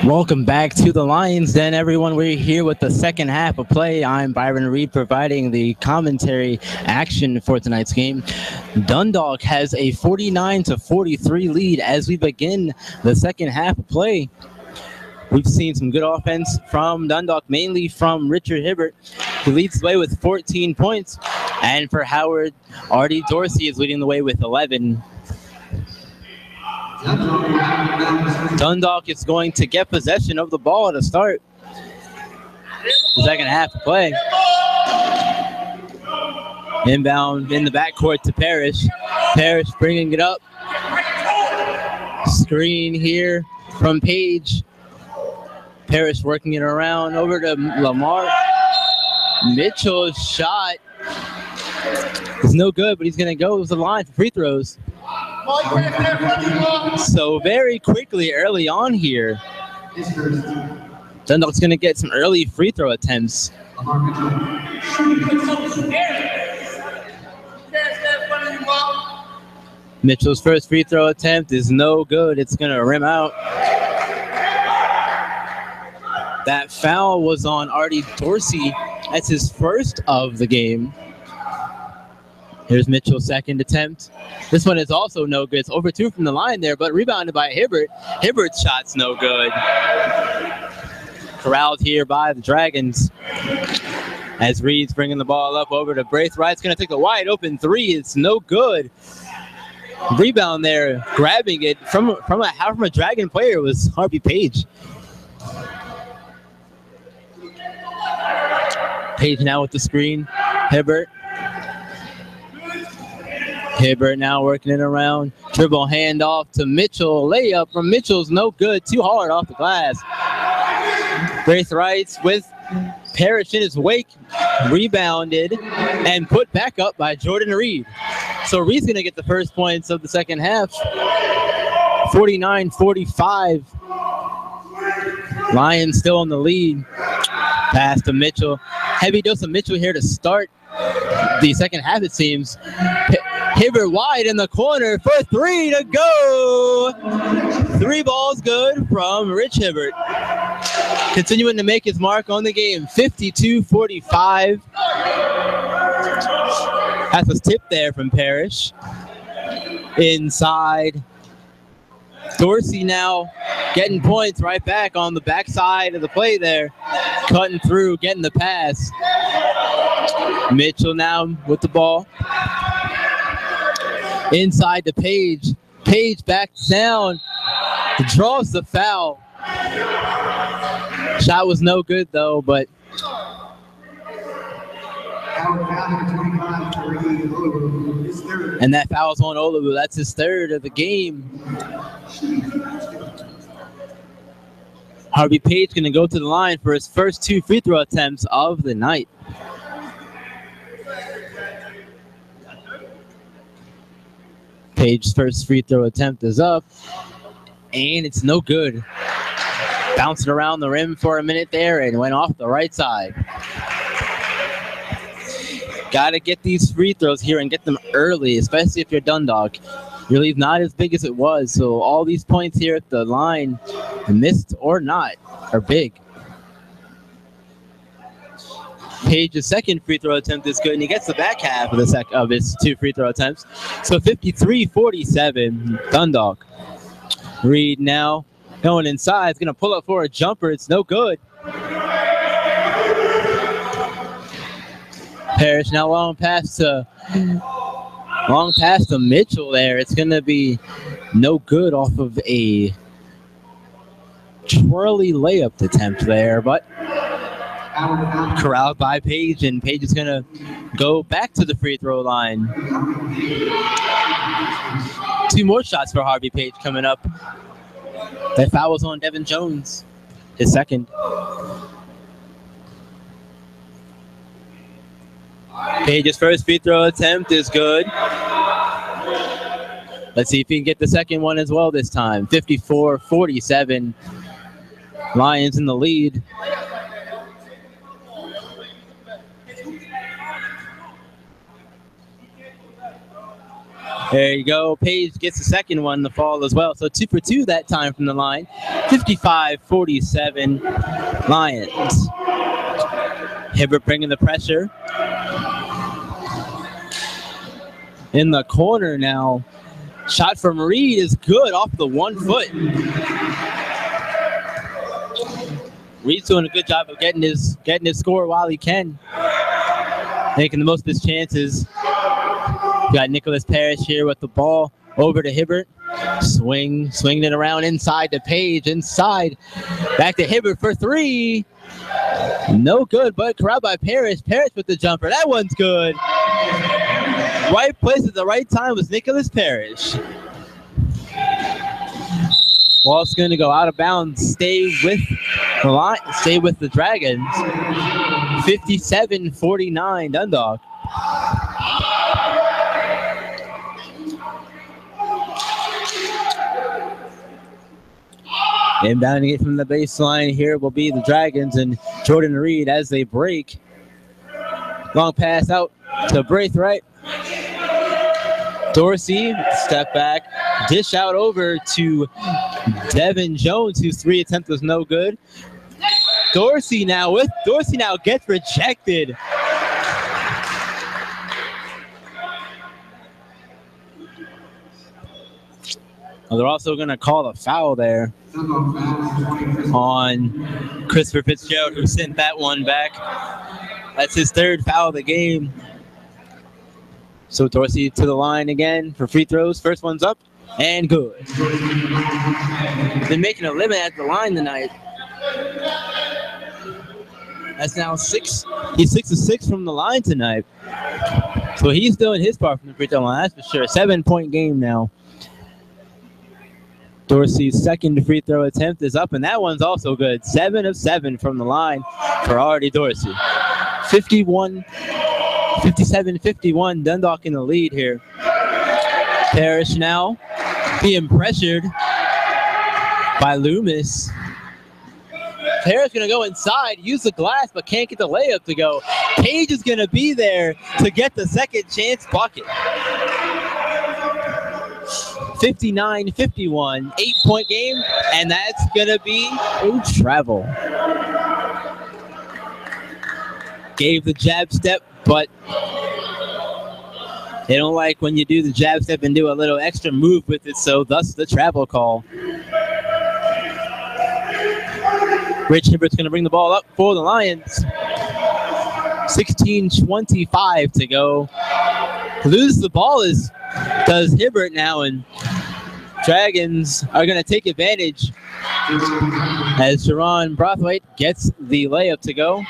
Welcome back to the Lions Den, everyone. We're here with the second half of play. I'm Byron Reed providing the commentary action for tonight's game. Dundalk has a 49-43 lead as we begin the second half of play. We've seen some good offense from Dundalk, mainly from Richard Hibbert, who leads the way with 14 points. And for Howard, Artie Dorsey is leading the way with 11. Dundalk is going to get possession of the ball to start the second half of play. Inbound in the backcourt to Parrish. Parrish bringing it up. Screen here from Page. Parrish working it around over to Lamar. Mitchell's shot is no good, but he's going to go to the line for free throws. So very quickly early on here, Dundalk's going to get some early free throw attempts. Mitchell's first free throw attempt is no good. It's going to rim out. That foul was on Artie Dorsey. That's his first of the game. Here's Mitchell's second attempt. This one is also no good. It's over 2 from the line there, but rebounded by Hibbert. Hibbert's shot's no good. Corralled here by the Dragons. As Reed's bringing the ball up over to Braithwaite's going to take a wide open three. It's no good. Rebound there, grabbing it from a Dragon player was Harvey Page. Page now with the screen. Hibbert. Hibbert now working it around. Dribble handoff to Mitchell. Layup from Mitchell's no good. Too hard off the glass. Braithwaite with Parrish in his wake. Rebounded and put back up by Jordan Reed. So Reed's going to get the first points of the second half. 49-45. Lions still in the lead. Pass to Mitchell. Heavy dose of Mitchell here to start the second half, it seems. Hibbert wide in the corner for three to go. 3 balls good from Rich Hibbert. Continuing to make his mark on the game. 52-45. That's a tip there from Parrish. Inside. Dorsey now getting points right back on the backside of the play there. Cutting through, getting the pass. Mitchell now with the ball. Inside to Page. Page back down. Draws the foul. Shot was no good though, but and that foul's on Olavu. That's his third of the game. Harvey Page going to go to the line for his first 2 free throw attempts of the night. Page's first free throw attempt is up, and it's no good. Bounced around the rim for a minute there and went off the right side. Got to get these free throws here and get them early, especially if you're Dundalk. Your lead not as big as it was, so all these points here at the line, missed or not, are big. Page's second free throw attempt is good, and he gets the back half of his 2 free throw attempts. So 53-47, Dundalk. Reed now going inside. It's going to pull up for a jumper. It's no good. Parrish now long pass to Mitchell there. It's going to be no good off of a twirly layup attempt there, but corralled by Page, and Page is going to go back to the free throw line. 2 more shots for Harvey Page coming up. That foul was on Devin Jones, his second. Page's first free throw attempt is good. Let's see if he can get the second one as well this time. 54-47. Lions in the lead. There you go. Page gets the second one to fall as well. So 2 for 2 that time from the line. 55-47 Lions. Hibbert bringing the pressure. In the corner now. Shot from Reed is good off the 1 foot. Reed's doing a good job of getting his score while he can. Making the most of his chances. Got Nicholas Parrish here with the ball over to Hibbert. Swinging it around inside to Page. Inside. Back to Hibbert for 3. No good, but corralled by Parrish. Parrish with the jumper. That one's good. Right place at the right time was Nicholas Parrish. Ball's going to go out of bounds. Stay with the line. Stay with the Dragons. 57-49 Dundalk. Inbounding it from the baseline here will be the Dragons and Jordan Reed as they break. Long pass out to Braithwaite. Dorsey, step back, dish out over to Devin Jones, whose 3 attempt was no good. Dorsey now gets rejected. Well, they're also going to call a foul there on Christopher Fitzgerald, who sent that one back. That's his 3rd foul of the game. So Dorsey to the line again for free throws. First one's up and good. Been making a living at the line tonight. That's now 6. He's 6 of 6 from the line tonight. So he's doing his part from the free throw line, that's for sure. 7-point game now. Dorsey's 2nd free throw attempt is up, and that one's also good. 7 of 7 from the line for Artie Dorsey. 57-51, Dundalk in the lead here. Parrish now being pressured by Loomis. Parrish going to go inside, use the glass, but can't get the layup to go. Page is going to be there to get the second chance bucket. 59-51, 8-point game, and that's going to be a travel. Gave the jab step, but they don't like when you do the jab step and do a little extra move with it, so thus the travel call. Rich Hibbert's going to bring the ball up for the Lions. 16:25 to go. Lose the ball does Hibbert now, and Dragons are going to take advantage as Sharon Braithwaite gets the layup to go.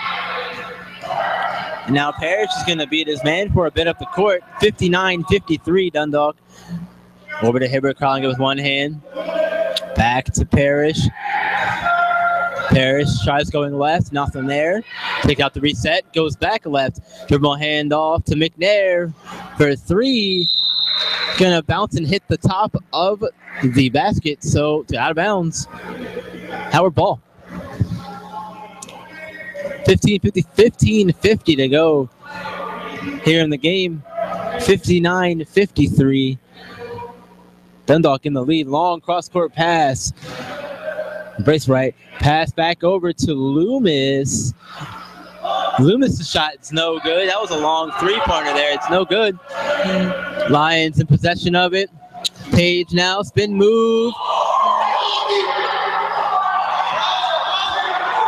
And now Parrish is going to beat his man for a bit up the court. 59-53 Dundalk. Over to Hibbert, calling it with one hand. Back to Parrish. Parrish tries going left, nothing there. Take out the reset, goes back left. Dribble hand off to McNair for 3. Gonna bounce and hit the top of the basket, so out of bounds. Howard ball. 15-50 to go here in the game. 59-53. Dundalk in the lead. Long cross-court pass. Braithwaite pass back over to Loomis. Loomis' shot is no good. That was a long 3-pointer there. It's no good. Lions in possession of it. Page now, spin move.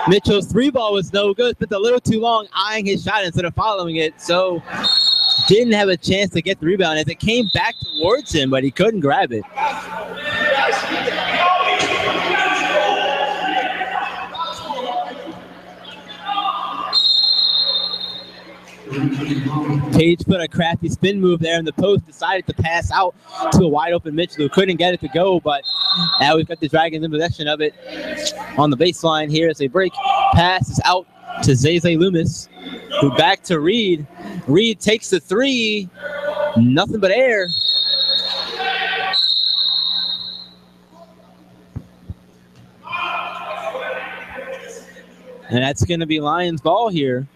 Mitchell's 3-ball was no good. Spent a little too long eyeing his shot instead of following it. So didn't have a chance to get the rebound as it came back towards him, but he couldn't grab it. Page put a crafty spin move there in the post, decided to pass out to a wide open Mitchell who couldn't get it to go, but now we've got the Dragons in possession of it on the baseline here as they break. Pass is out to Zay Loomis, who back to Reed. Reed takes the 3, nothing but air. And that's going to be Lions ball here.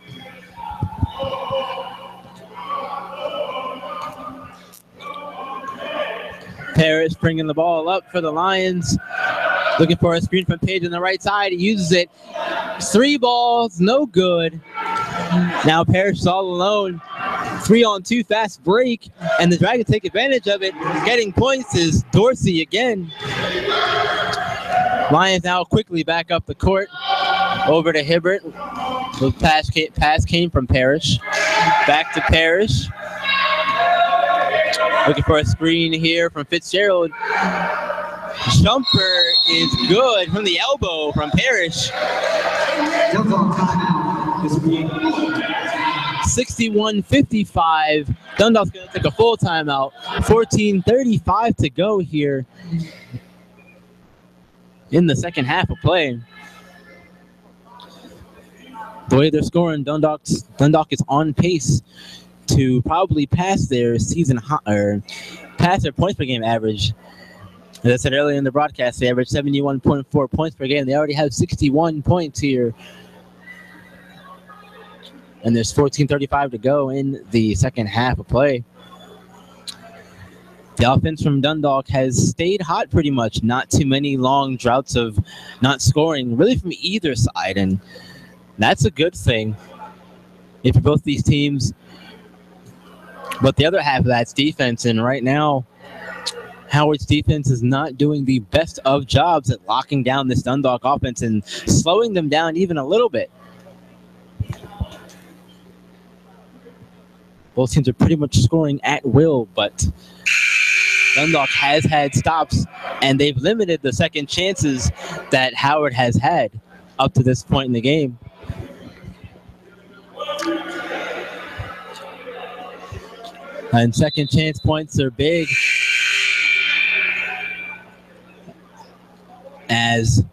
Parrish bringing the ball up for the Lions. Looking for a screen from Page on the right side. He uses it. 3 balls, no good. Now Parrish is all alone. 3-on-2 fast break, and the Dragons take advantage of it. Getting points is Dorsey again. Lions now quickly back up the court. Over to Hibbert. The pass came from Parrish. Back to Parrish. Looking for a screen here from Fitzgerald. Jumper is good from the elbow from Parrish. 61-55. Dundalk's going to take a full timeout. 14:35 to go here in the second half of play. The way they're scoring, Dundalk is on pace to probably pass their pass their points per game average. As I said earlier in the broadcast, they average 71.4 points per game. They already have 61 points here. And there's 14:35 to go in the second half of play. The offense from Dundalk has stayed hot pretty much. Not too many long droughts of not scoring, really from either side. And that's a good thing if you're both these teams. But the other half of that's defense. And right now, Howard's defense is not doing the best of jobs at locking down this Dundalk offense and slowing them down even a little bit. Both teams are pretty much scoring at will, but Dundalk has had stops, and they've limited the second chances that Howard has had up to this point in the game. And second chance points are big as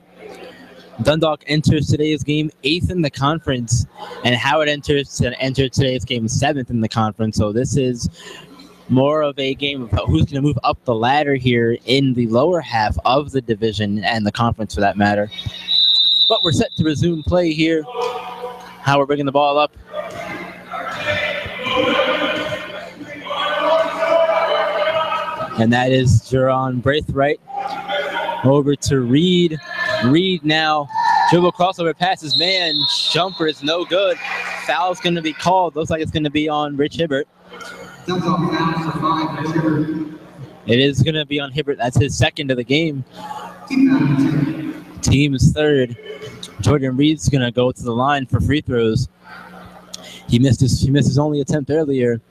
Dundalk enters today's game 8th in the conference, and Howard entered today's game 7th in the conference. So this is more of a game of who's going to move up the ladder here in the lower half of the division and the conference for that matter. But we're set to resume play here. Howard bringing the ball up. And that is Jerron Braithwaite. Over to Reed. Reed now. Dribble crossover pass his man. Jumper is no good. Foul's going to be called. Looks like it's going to be on Rich Hibbert. It is going to be on Hibbert. That's his second of the game. Team's third. Jordan Reed's going to go to the line for free throws. He missed his only attempt earlier.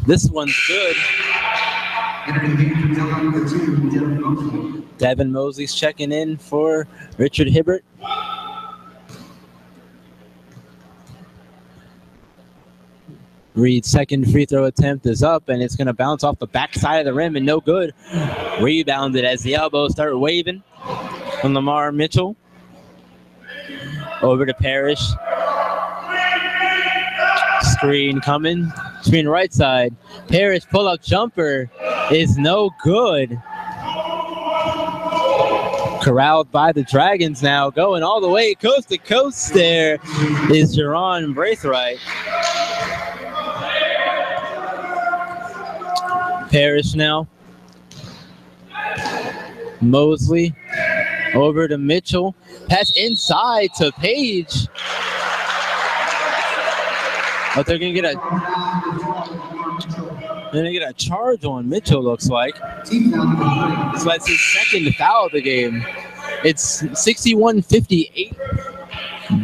This one's good. Devin Mosley's checking in for Richard Hibbert. Reed's second free throw attempt is up, and it's going to bounce off the backside of the rim and no good. Rebounded as the elbows start waving from Lamar Mitchell. Over to Parrish. Screen coming. Screen right side. Parrish pull-up jumper is no good. Corralled by the Dragons now, going all the way coast to coast. There is Jerron Braithwaite. Parrish now. Mosley over to Mitchell. Pass inside to Page. But they're going to get a charge on Mitchell, looks like. So that's his second foul of the game. It's 61-58.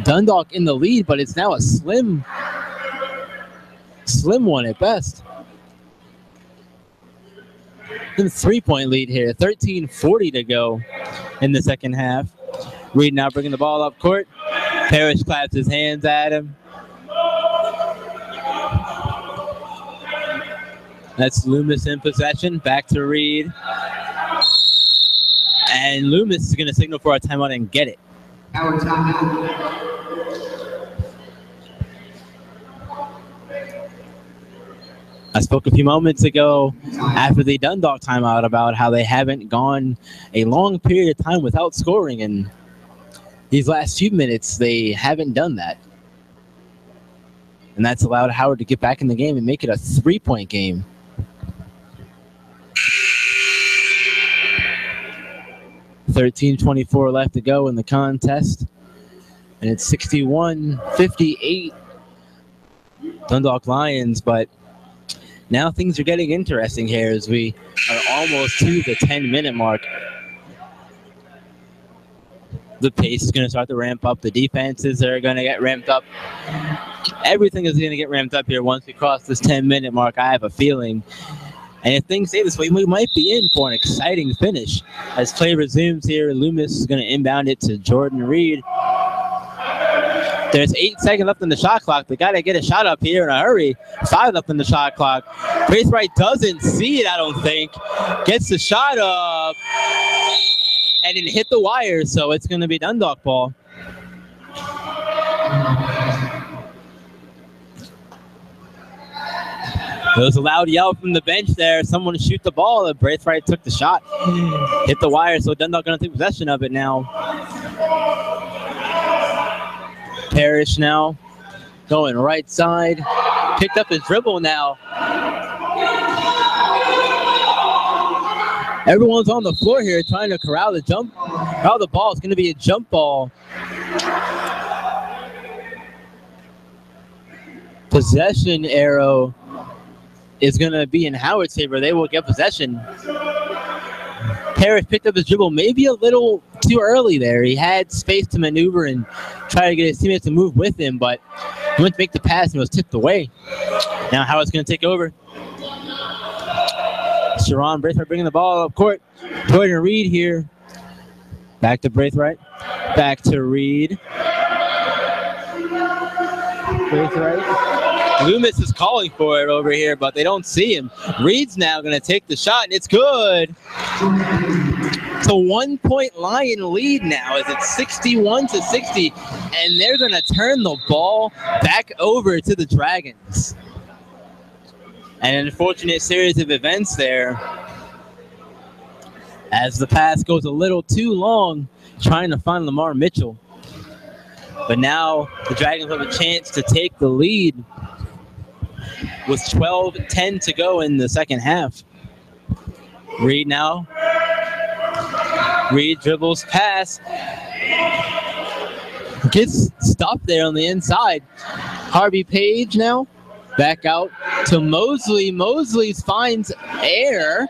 Dundalk in the lead, but it's now a slim one at best. In 3-point lead here, 13:40 to go in the second half. Reed now bringing the ball up court. Parrish claps his hands at him. That's Loomis in possession. Back to Reed. And Loomis is going to signal for a timeout and get it. Our timeout. I spoke a few moments ago after the Dundalk timeout about how they haven't gone a long period of time without scoring, and these last few minutes they haven't done that. And that's allowed Howard to get back in the game and make it a 3-point game. 13:24 left to go in the contest. And it's 61-58 Dundalk Lions. But now things are getting interesting here as we are almost to the 10-minute mark. The pace is going to start to ramp up. The defenses are going to get ramped up. Everything is going to get ramped up here once we cross this 10-minute mark, I have a feeling. And if things stay this way, we might be in for an exciting finish. As play resumes here, Loomis is going to inbound it to Jordan Reed. There's 8 seconds left in the shot clock. They got to get a shot up here in a hurry. 5 left in the shot clock. Braithwaite doesn't see it, I don't think. Gets the shot up. And it hit the wire, so it's going to be Dundalk ball. There was a loud yell from the bench there. Someone shoot the ball. Braithwaite took the shot. Hit the wire, so Dundalk going to take possession of it now. Parrish now going right side. Picked up his dribble now. Everyone's on the floor here trying to corral the ball. It's going to be a jump ball. Possession arrow is going to be in Howard's favor. They will get possession. Parrish picked up his dribble maybe a little too early there. He had space to maneuver and try to get his teammates to move with him, but he went to make the pass and was tipped away. Now Howard's going to take over. Sharon Braithwaite bringing the ball up court. Jordan Reed here. Back to Braithwaite. Back to Reed. Braithwaite. Loomis is calling for it over here, but they don't see him. Reed's now going to take the shot, and it's good. It's a 1-point Lion lead now as it's 61-60, and they're going to turn the ball back over to the Dragons. An unfortunate series of events there as the pass goes a little too long trying to find Lamar Mitchell. But now the Dragons have a chance to take the lead with 12:10 to go in the second half. Reed now. Reed dribbles pass. Gets stopped there on the inside. Harvey Page now. Back out to Mosley. Mosley finds air,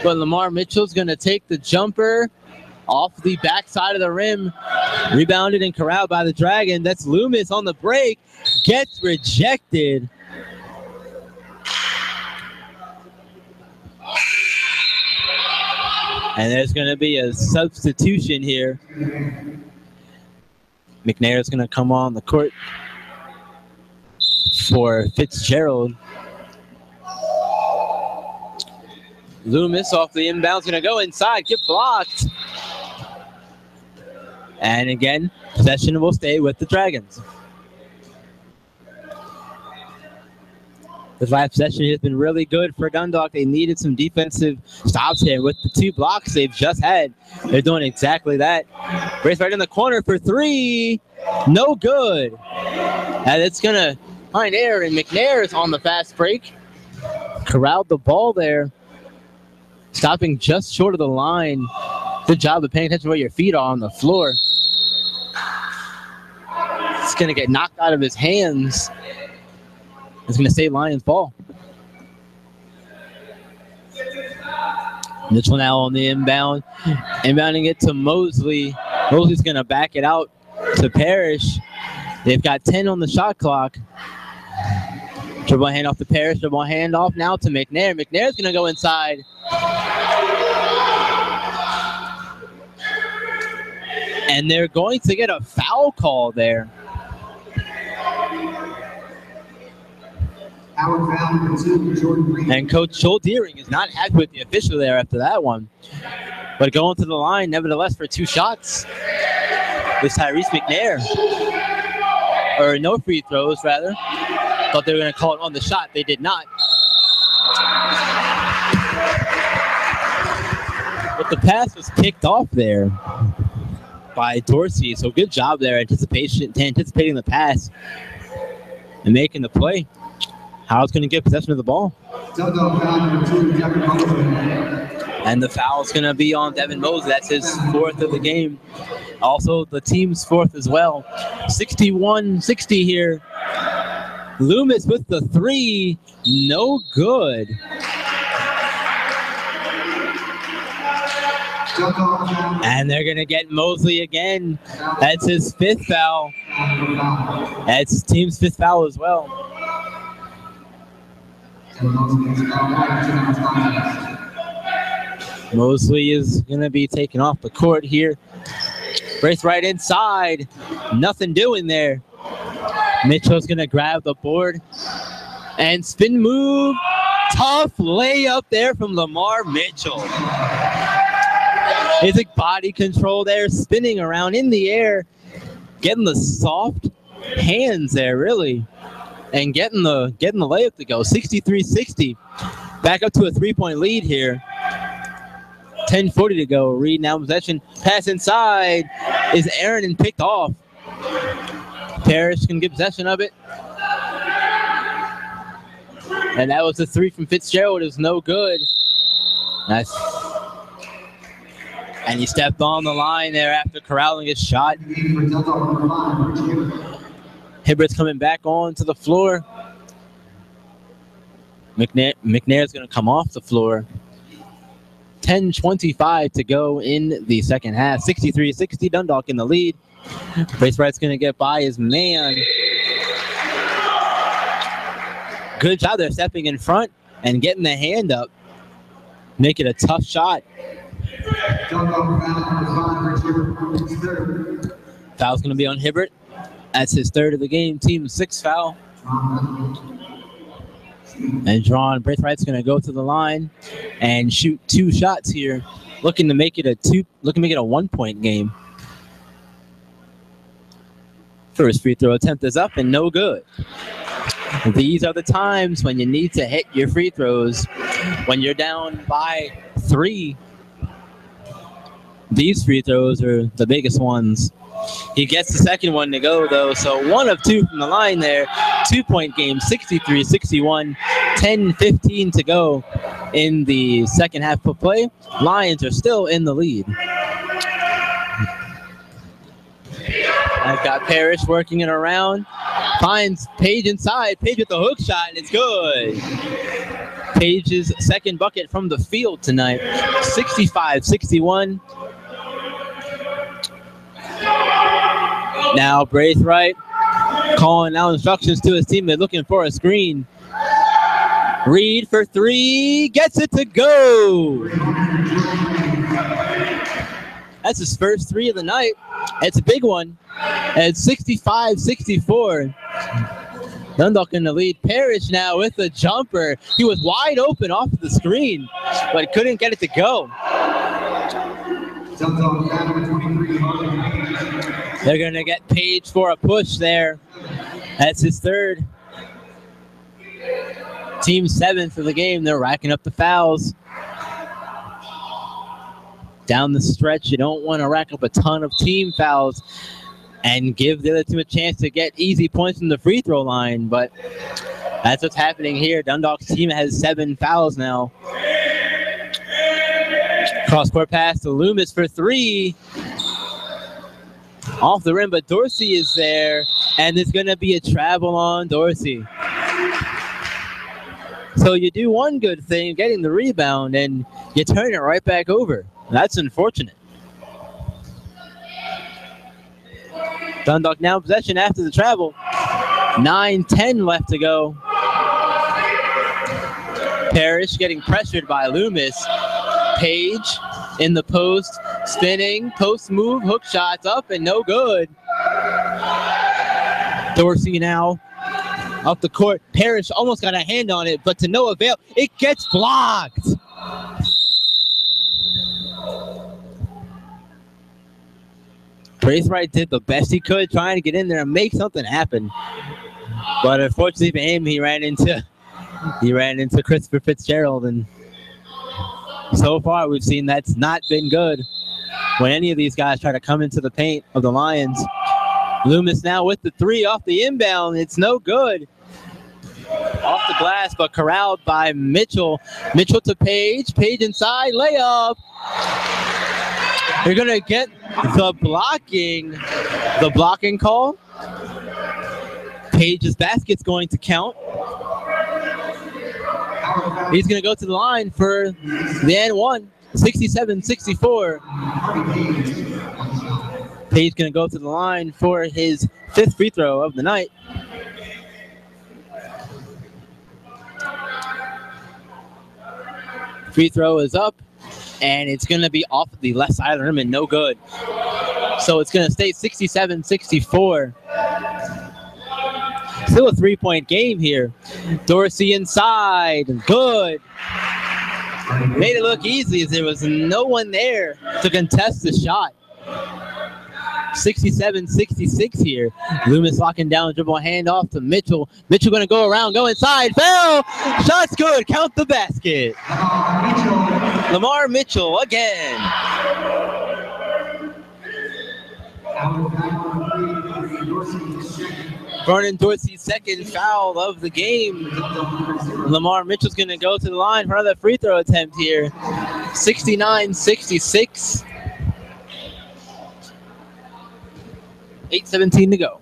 but Lamar Mitchell's going to take the jumper off the backside of the rim. Rebounded and corralled by the Dragon. That's Loomis on the break. Gets rejected. And there's going to be a substitution here. McNair's going to come on the court for Fitzgerald. Loomis off the inbound, going to go inside, get blocked. And again, possession will stay with the Dragons. This last possession has been really good for Dundalk. They needed some defensive stops here with the 2 blocks they've just had. They're doing exactly that. Braithwaite in the corner for 3. No good. And it's going to find air, and McNair is on the fast break. Corralled the ball there. Stopping just short of the line. Good job of paying attention to where your feet are on the floor. It's going to get knocked out of his hands. It's going to stay Lions ball. Mitchell now on the inbound. Inbounding it to Mosley. Mosley's going to back it out to Parrish. They've got 10 on the shot clock. Dribble handoff to Parrish. Dribble handoff now to McNair. McNair's going to go inside. And they're going to get a foul call there. And Coach Joel Deering is not happy with the official there after that one. But going to the line, nevertheless, for 2 shots. This Tyrese McNair. Or no free throws, rather. Thought they were going to call it on the shot. They did not. But the pass was picked off there by Dorsey. So good job there, anticipating the pass and making the play. Howard's going to get possession of the ball. And the foul's going to be on Devin Mosley. That's his 4th of the game. Also, the team's 4th as well. 61-60 here. Loomis with the 3. No good. And they're going to get Mosley again. That's his 5th foul. That's his team's 5th foul as well. Mosley is going to be taken off the court here. Brace right inside. Nothing doing there. Mitchell's going to grab the board. And spin move. Tough layup there from Lamar Mitchell. His body control there, spinning around in the air. Getting the soft hands there, really. And getting the layup to go. 63-60. Back up to a 3-point lead here. 10:40 to go. Reed now in possession. Pass inside is Aaron and picked off. Parrish can get possession of it. And that was a 3 from Fitzgerald. It was no good. Nice. And he stepped on the line there after corralling his shot. Hibbert's coming back onto the floor. McNair's going to come off the floor. 10:25 to go in the second half. 63-60, Dundalk in the lead. Brace Wright's going to get by his man. Good job there stepping in front and getting the hand up. Make it a tough shot. Foul's going to be on Hibbert. That's his 3rd of the game. Team's 6th foul. And drawn. Brace Wright's going to go to the line and shoot 2 shots here, looking to make it a 1-point game. First free throw attempt is up and no good. These are the times when you need to hit your free throws. When you're down by 3, these free throws are the biggest ones. He gets the second one to go, though, so 1 of 2 from the line there. 2-point game, 63-61, 10:15 to go in the second half of play. Lions are still in the lead. I've got Parrish working it around. Finds Page inside. Page with the hook shot, and it's good. Page's second bucket from the field tonight. 65-61. Now Braithwaite calling out instructions to his team. They're looking for a screen. Reed for 3. Gets it to go. That's his first 3 of the night. It's a big one. It's 65-64. Dundalk in the lead. Parrish now with the jumper. He was wide open off of the screen, but couldn't get it to go. They're going to get Page for a push there. That's his 3rd. Team 7th of the game. They're racking up the fouls. Down the stretch, you don't want to rack up a ton of team fouls and give the other team a chance to get easy points from the free throw line, but that's what's happening here. Dundalk's team has 7 fouls now. Cross-court pass to Loomis for 3. Off the rim, but Dorsey is there, and there's going to be a travel on Dorsey. So you do one good thing, getting the rebound, and you turn it right back over. That's unfortunate. Dundalk now in possession after the travel. 9:10 left to go. Parrish getting pressured by Loomis. Page in the post, spinning, post move, hook shots up and no good. Dorsey now up the court. Parrish almost got a hand on it, but to no avail. It gets blocked. Braithwaite did the best he could trying to get in there and make something happen. But unfortunately for him, he ran into Christopher Fitzgerald, and so far we've seen that's not been good when any of these guys try to come into the paint of the Lions. Loomis now with the 3 off the inbound. It's no good. Off the glass, but corralled by Mitchell. Mitchell to Page. Page inside, layup. You're going to get the blocking call. Page's basket's going to count. He's going to go to the line for the N1, 67-64. Page going to go to the line for his 5th free throw of the night. Free throw is up, and it's going to be off the left side of the rim and no good. So it's going to stay 67-64. Still a 3-point game here. Dorsey inside, good. Made it look easy as there was no one there to contest the shot. 67-66 here. Loomis locking down, dribble handoff to Mitchell. Mitchell going to go around, go inside, foul! Shot's good, count the basket. Lamar Mitchell again. Vernon Dorsey's 2nd foul of the game. Lamar Mitchell's going to go to the line for another free throw attempt here. 69-66. 8:17 to go.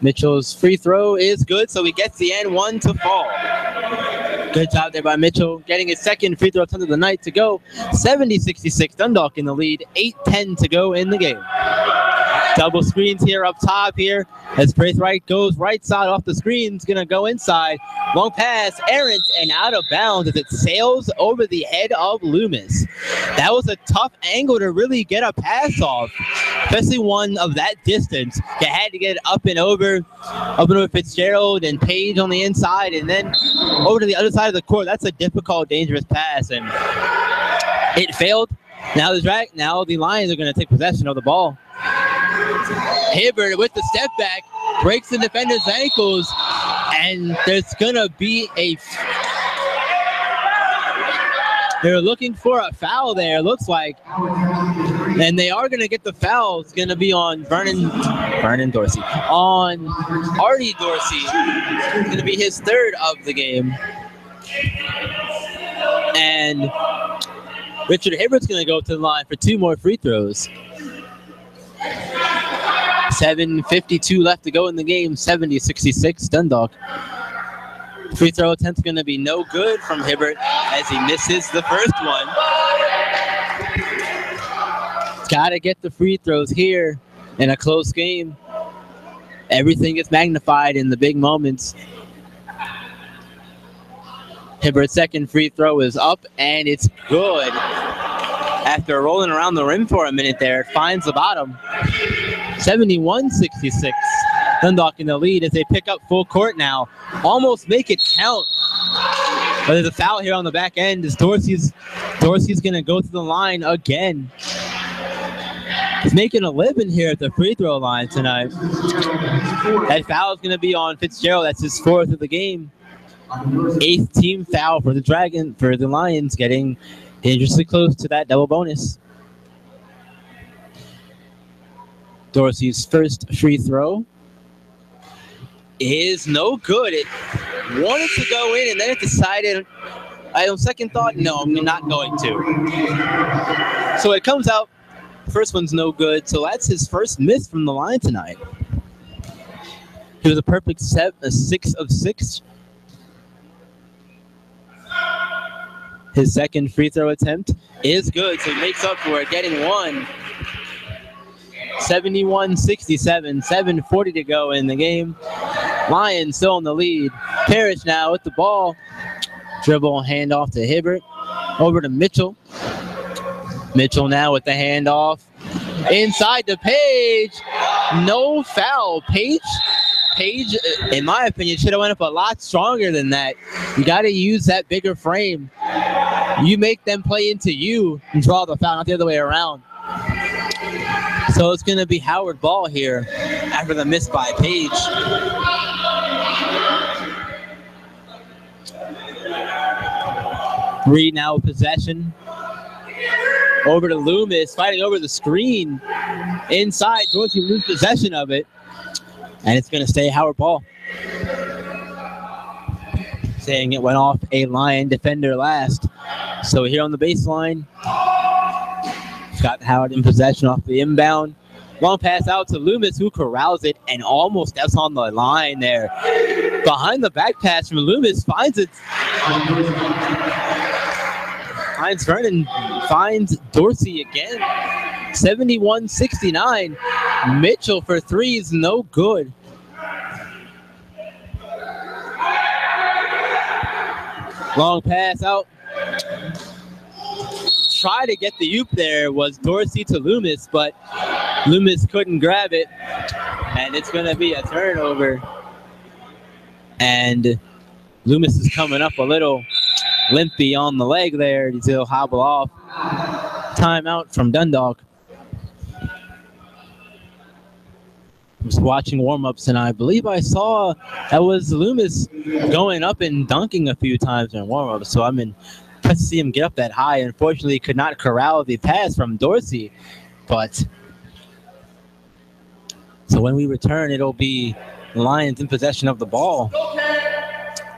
Mitchell's free throw is good, so he gets the N1 to fall. Good job there by Mitchell, getting his 2nd free throw attempt of the night to go. 70-66, Dundalk in the lead. 8:10 to go in the game. Double screens here up top here as Braithwaite goes right side off the screen. It's going to go inside. Long pass, errant and out of bounds as it sails over the head of Loomis. That was a tough angle to really get a pass off, especially one of that distance. You had to get it up and over Fitzgerald and Page on the inside and then over to the other side of the court. That's a difficult, dangerous pass, and it failed. Now the Lions are going to take possession of the ball. Hibbert with the step back, breaks the defender's ankles, and there's going to be they're looking for a foul there, looks like. And they are going to get the foul. It's going to be on Vernon Dorsey. On Artie Dorsey. It's going to be his 3rd of the game. And Richard Hibbert's going to go to the line for 2 more free throws. 7:52 left to go in the game. 70-66 Dundalk. Free throw attempt's going to be no good from Hibbert as he misses the first one. Got to get the free throws here in a close game. Everything gets magnified in the big moments. Hibbert's 2nd free throw is up, and it's good. After rolling around the rim for a minute there, it finds the bottom. 71-66. Dundalk in the lead as they pick up full court now. Almost make it count. But there's a foul here on the back end as Dorsey's going to go to the line again. He's making a living here at the free throw line tonight. That foul is going to be on Fitzgerald. That's his 4th of the game. 8th team foul for the Lions, getting dangerously close to that double bonus. Dorsey's first free throw is no good. It wanted to go in, and then it decided, on second thought, no, I'm not going to. So it comes out, first one's no good. So that's his first miss from the line tonight. He was a perfect 6 of 6. His 2nd free throw attempt is good, so he makes up for it, getting 1. 71-67, 7:40 to go in the game. Lions still in the lead. Parrish now with the ball. Dribble handoff to Hibbert. Over to Mitchell. Mitchell now with the handoff. Inside to Page. No foul. Page, in my opinion, should have went up a lot stronger than that. You got to use that bigger frame. You make them play into you and draw the foul, not the other way around. So it's going to be Howard ball here after the miss by Page. Reed now with possession. Over to Loomis, fighting over the screen. Inside, Dorsey loses possession of it. And it's going to stay Howard ball. Saying it went off a Lion defender last. So here on the baseline, Scott Howard in possession off the inbound. Long pass out to Loomis, who corrals it and almost steps on the line there. Behind the back pass from Loomis, finds it. Finds Vernon, finds Dorsey again. 71-69. Mitchell for threes, no good. Long pass out. Try to get the oop there was Dorsey to Loomis, but Loomis couldn't grab it. And it's going to be a turnover. And Loomis is coming up a little limpy on the leg there. He'll hobble off. Timeout from Dundalk. I was watching warm-ups, and I believe I saw that was Loomis going up and dunking a few times in warm-ups. So I'm impressed to see him get up that high. Unfortunately, he could not corral the pass from Dorsey. But so when we return, it'll be Lions in possession of the ball.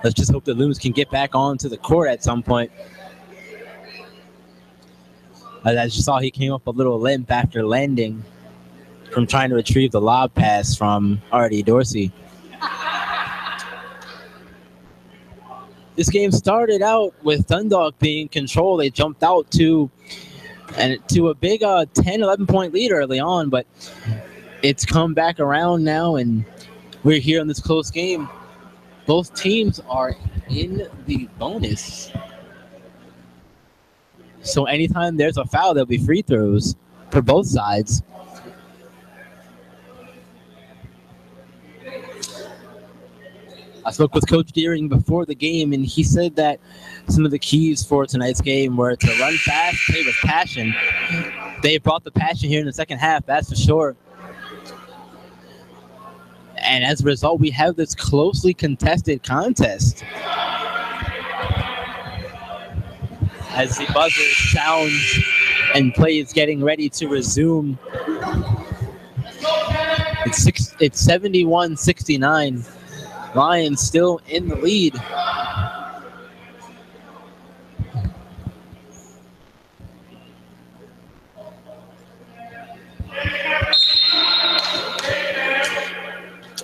Let's just hope that Loomis can get back onto the court at some point. As I just saw, he came up a little limp after landing from trying to retrieve the lob pass from R.D. Dorsey. This game started out with Dundalk being in control. They jumped out to a big 10, 11-point lead early on, but it's come back around now, and we're here in this close game. Both teams are in the bonus. So anytime there's a foul, there'll be free throws for both sides. I spoke with Coach Deering before the game, and he said that some of the keys for tonight's game were to run fast, play with passion. They brought the passion here in the second half, that's for sure. And as a result, we have this closely contested contest. As the buzzer sounds and play is getting ready to resume. It's 71-69. Lions still in the lead.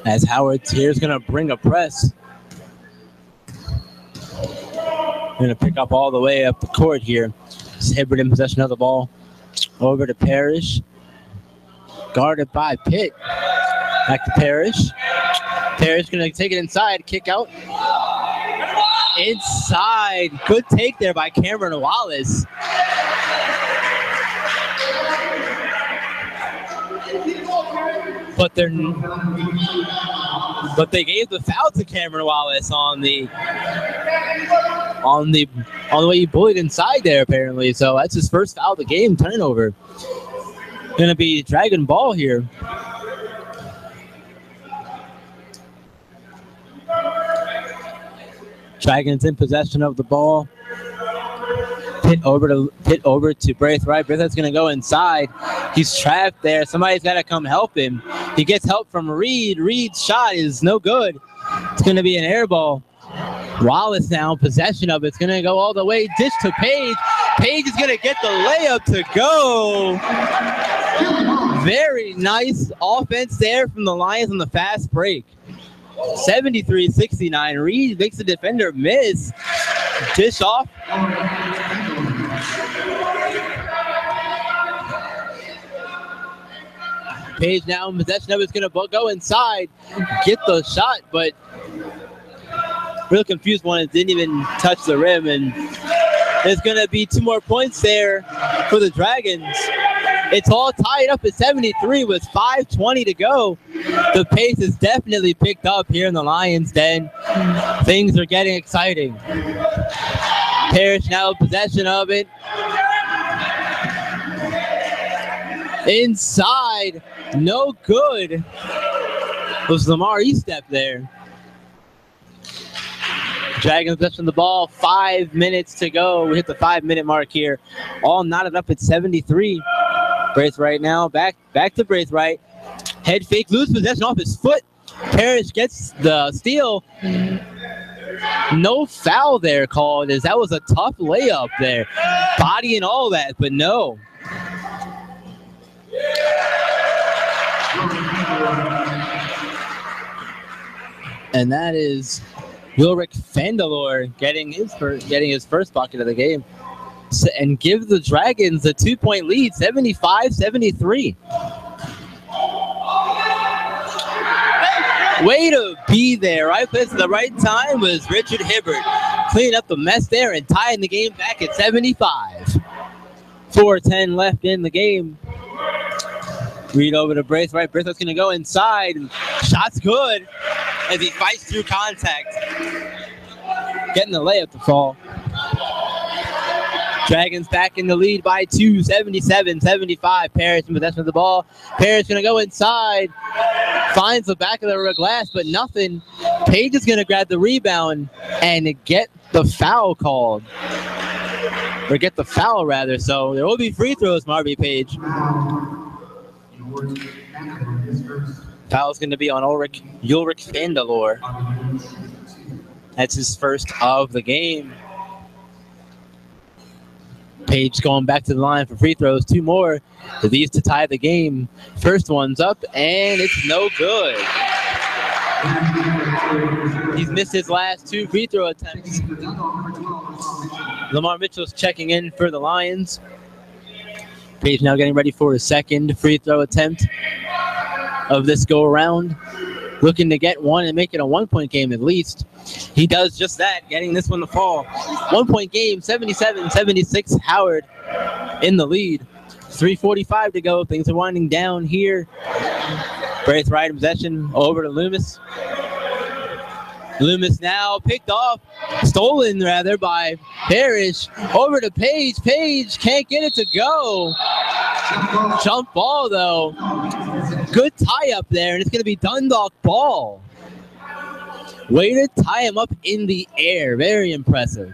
As Howard here is going to bring a press. Going to pick up all the way up the court here. Hibbert in possession of the ball. Over to Parrish. Guarded by Pitt. Back to Parrish. Parrish going to take it inside. Kick out. Inside. Good take there by Cameron Wallace. But they gave the foul to Cameron Wallace on the way he bullied inside there, apparently. So that's his first foul of the game, turnover. Gonna be Dragon ball here. Dragons in possession of the ball. Pitt over to Braithwaite. Braithwaite's gonna go inside. He's trapped there. Somebody's gotta come help him. He gets help from Reed. Reed's shot is no good. It's gonna be an air ball. Wallace now in possession of it. It's gonna go all the way. Dish to Page. Page is gonna get the layup to go. Very nice offense there from the Lions on the fast break. 73-69. Reed makes the defender miss. Dish off. Page now in possession of it's going to go inside, get the shot, but real confused one. It didn't even touch the rim, and there's going to be 2 more points there for the Dragons. It's all tied up at 73 with 5:20 to go. The pace is definitely picked up here in the Lions' den. Things are getting exciting. Parrish now in possession of it. Inside, no good. It was Lamar Estep there. Dragons possession of the ball, 5 minutes to go. We hit the 5-minute mark here. All knotted up at 73. Braithwaite now, back to Braithwaite. Head fake, lose possession off his foot. Parrish gets the steal. No foul there called, as that was a tough layup there. Body and all that, but no. And that is Ulrich Vandelor getting his first bucket of the game. And give the Dragons a 2-point lead, 75-73. Way to be there, right place at the right time was Richard Hibbert. Cleaning up the mess there and tying the game back at 75. 4:10 left in the game. Read over to Braithwaite. Braithwaite's going to go inside. Shot's good as he fights through contact. Getting the layup to fall. Dragons back in the lead by 2, 77-75. Parrish in possession of the ball. Parrish going to go inside. Finds the back of the glass, but nothing. Page is going to grab the rebound and get the foul called. Or get the foul, rather. So there will be free throws from RB Page. Foul's going to be on Ulrich Vandelor. That's his first of the game. Page going back to the line for free throws. 2 more for these to tie the game. First one's up, and it's no good. He's missed his last 2 free throw attempts. Lamar Mitchell's checking in for the Lions. Page now getting ready for his second free throw attempt of this go-around. Looking to get one and make it a 1-point game at least. He does just that, getting this one to fall. 1-point game, 77-76. Howard in the lead. 3:45 to go. Things are winding down here. Braithwaite in possession over to Loomis. Loomis now picked off, stolen rather by Parrish. Over to Page. Page can't get it to go. Jump ball though. Good tie up there, and it's going to be Dundalk ball. Way to tie him up in the air. Very impressive.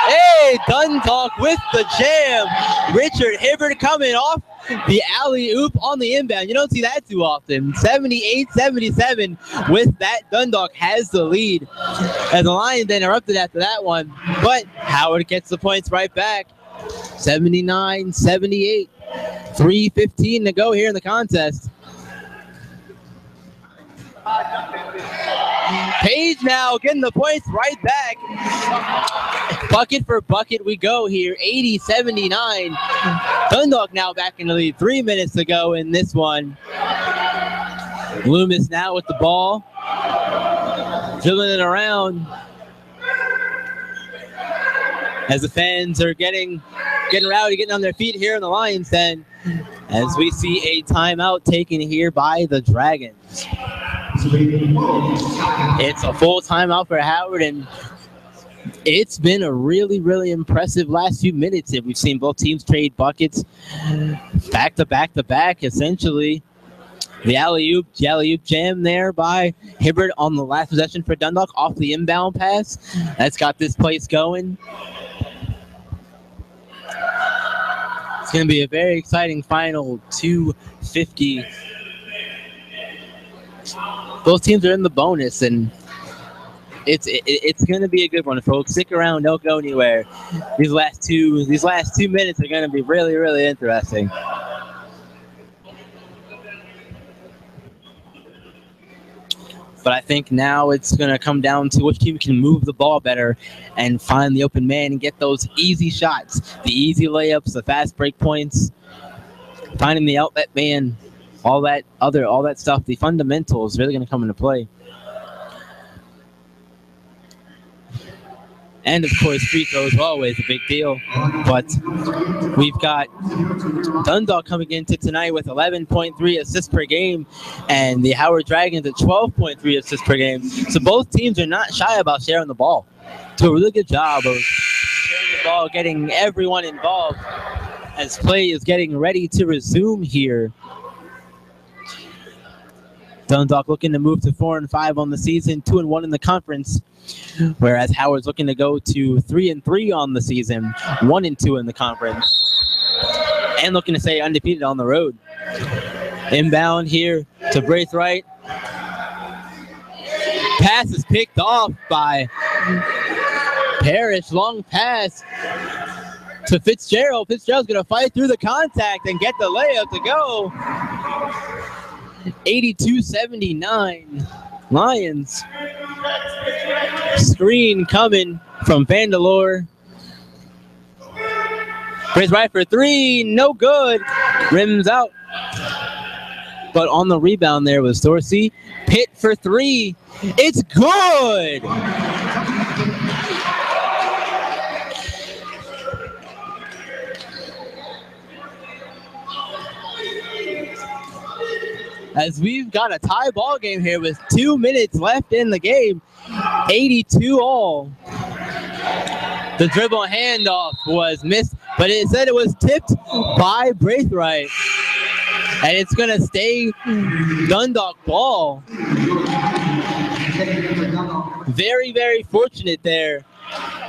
Hey, Dundalk with the jam. Richard Hibbert coming off the alley-oop on the inbound. You don't see that too often. 78-77 with that. Dundalk has the lead. As the Lions interrupted after that one. But Howard gets the points right back. 79-78. 3:15 to go here in the contest. Page now getting the points right back. Bucket for bucket we go here. 80-79. Dundalk now back in the lead. 3 minutes to go in this one. Loomis now with the ball. Dribbling it around. As the fans are getting rowdy, getting on their feet here in the Lions Den. As we see a timeout taken here by the Dragons. It's a full timeout for Howard, and it's been a really, really impressive last few minutes. We've seen both teams trade buckets back to back to back, essentially. The alley-oop jam there by Hibbert on the last possession for Dundalk off the inbound pass. That's got this place going. It's going to be a very exciting final 2:50. Both teams are in the bonus, and it's going to be a good one, folks. Stick around, don't go anywhere. These last two minutes are going to be really, really interesting. But I think now it's going to come down to which team can move the ball better and find the open man and get those easy shots, the easy layups, the fast break points, finding the outlet man, all that stuff. The fundamentals really going to come into play. And, of course, free throws are always a big deal. But we've got Dundalk coming into tonight with 11.3 assists per game, and the Howard Dragons at 12.3 assists per game. So both teams are not shy about sharing the ball. Do a really good job of sharing the ball, getting everyone involved as play is getting ready to resume here. Dundalk looking to move to 4-5 on the season, 2-1 in the conference, whereas Howard's looking to go to 3-3 on the season, 1-2 in the conference. and looking to stay undefeated on the road. Inbound here to Braithwaite. Pass is picked off by Parrish. Long pass to Fitzgerald. Fitzgerald's going to fight through the contact and get the layup to go. 82-79 Lions. Screen coming from Vandalore. Braithwaite for three, no good. Rims out. But on the rebound there was Dorsey. Pitt for three. It's good. As we've got a tie ball game here with 2 minutes left in the game. 82 all. The dribble handoff was missed, but it said it was tipped by Braithwaite. And it's going to stay Dundalk ball. Very, very fortunate there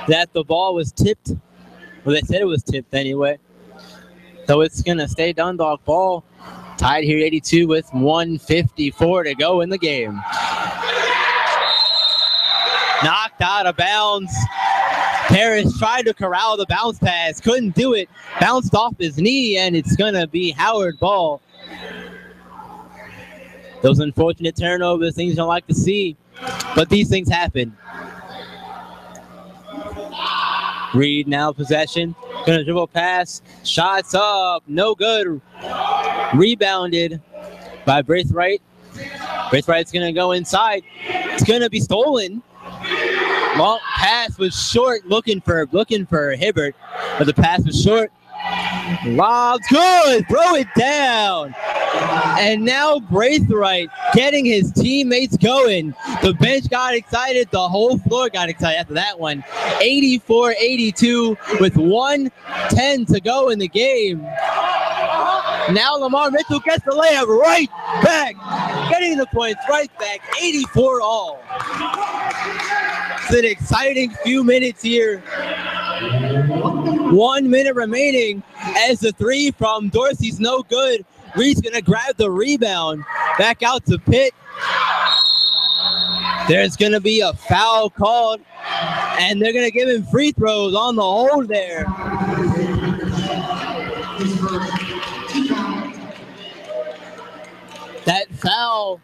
that the ball was tipped. Well, they said it was tipped anyway. So it's going to stay Dundalk ball. Tied here 82 with 1:54 to go in the game. Knocked out of bounds. Parrish tried to corral the bounce pass. Couldn't do it. Bounced off his knee, and it's going to be Howard ball. Those unfortunate turnovers, things you don't like to see. But these things happen. Reed now possession. Gonna dribble pass. Shots up. No good. Rebounded by Braithwaite. Braithwaite's gonna go inside. It's gonna be stolen. Long pass was short, looking for Hibbert, but the pass was short. Lobs good. Throw it down. And now Braithwaite getting his teammates going. The bench got excited. The whole floor got excited after that one. 84-82 with 1:10 to go in the game. Now Lamar Mitchell gets the layup right back. Getting the points right back. 84 all. It's an exciting few minutes here. 1 minute remaining as the three from Dorsey's no good. Reed's going to grab the rebound. Back out to Pitt. There's going to be a foul called, and they're going to give him free throws on the hold there. That foul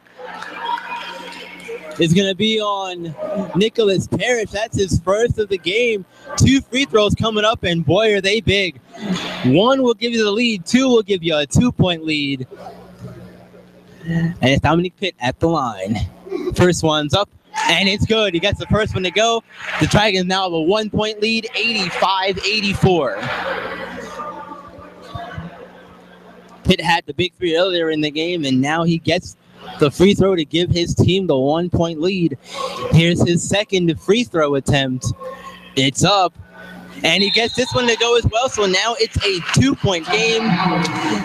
is going to be on Nicholas Parrish. That's his first of the game. 2 free throws coming up, and boy, are they big. 1 will give you the lead. 2 will give you a 2-point lead. And it's Dominic Pitt at the line. First one's up, and it's good. He gets the first one to go. The Dragons now have a 1-point lead, 85-84. Pitt had the big three earlier in the game, and now he gets the free throw to give his team the 1-point lead. Here's his second free throw attempt. It's up, and he gets this one to go as well, so now it's a 2-point game.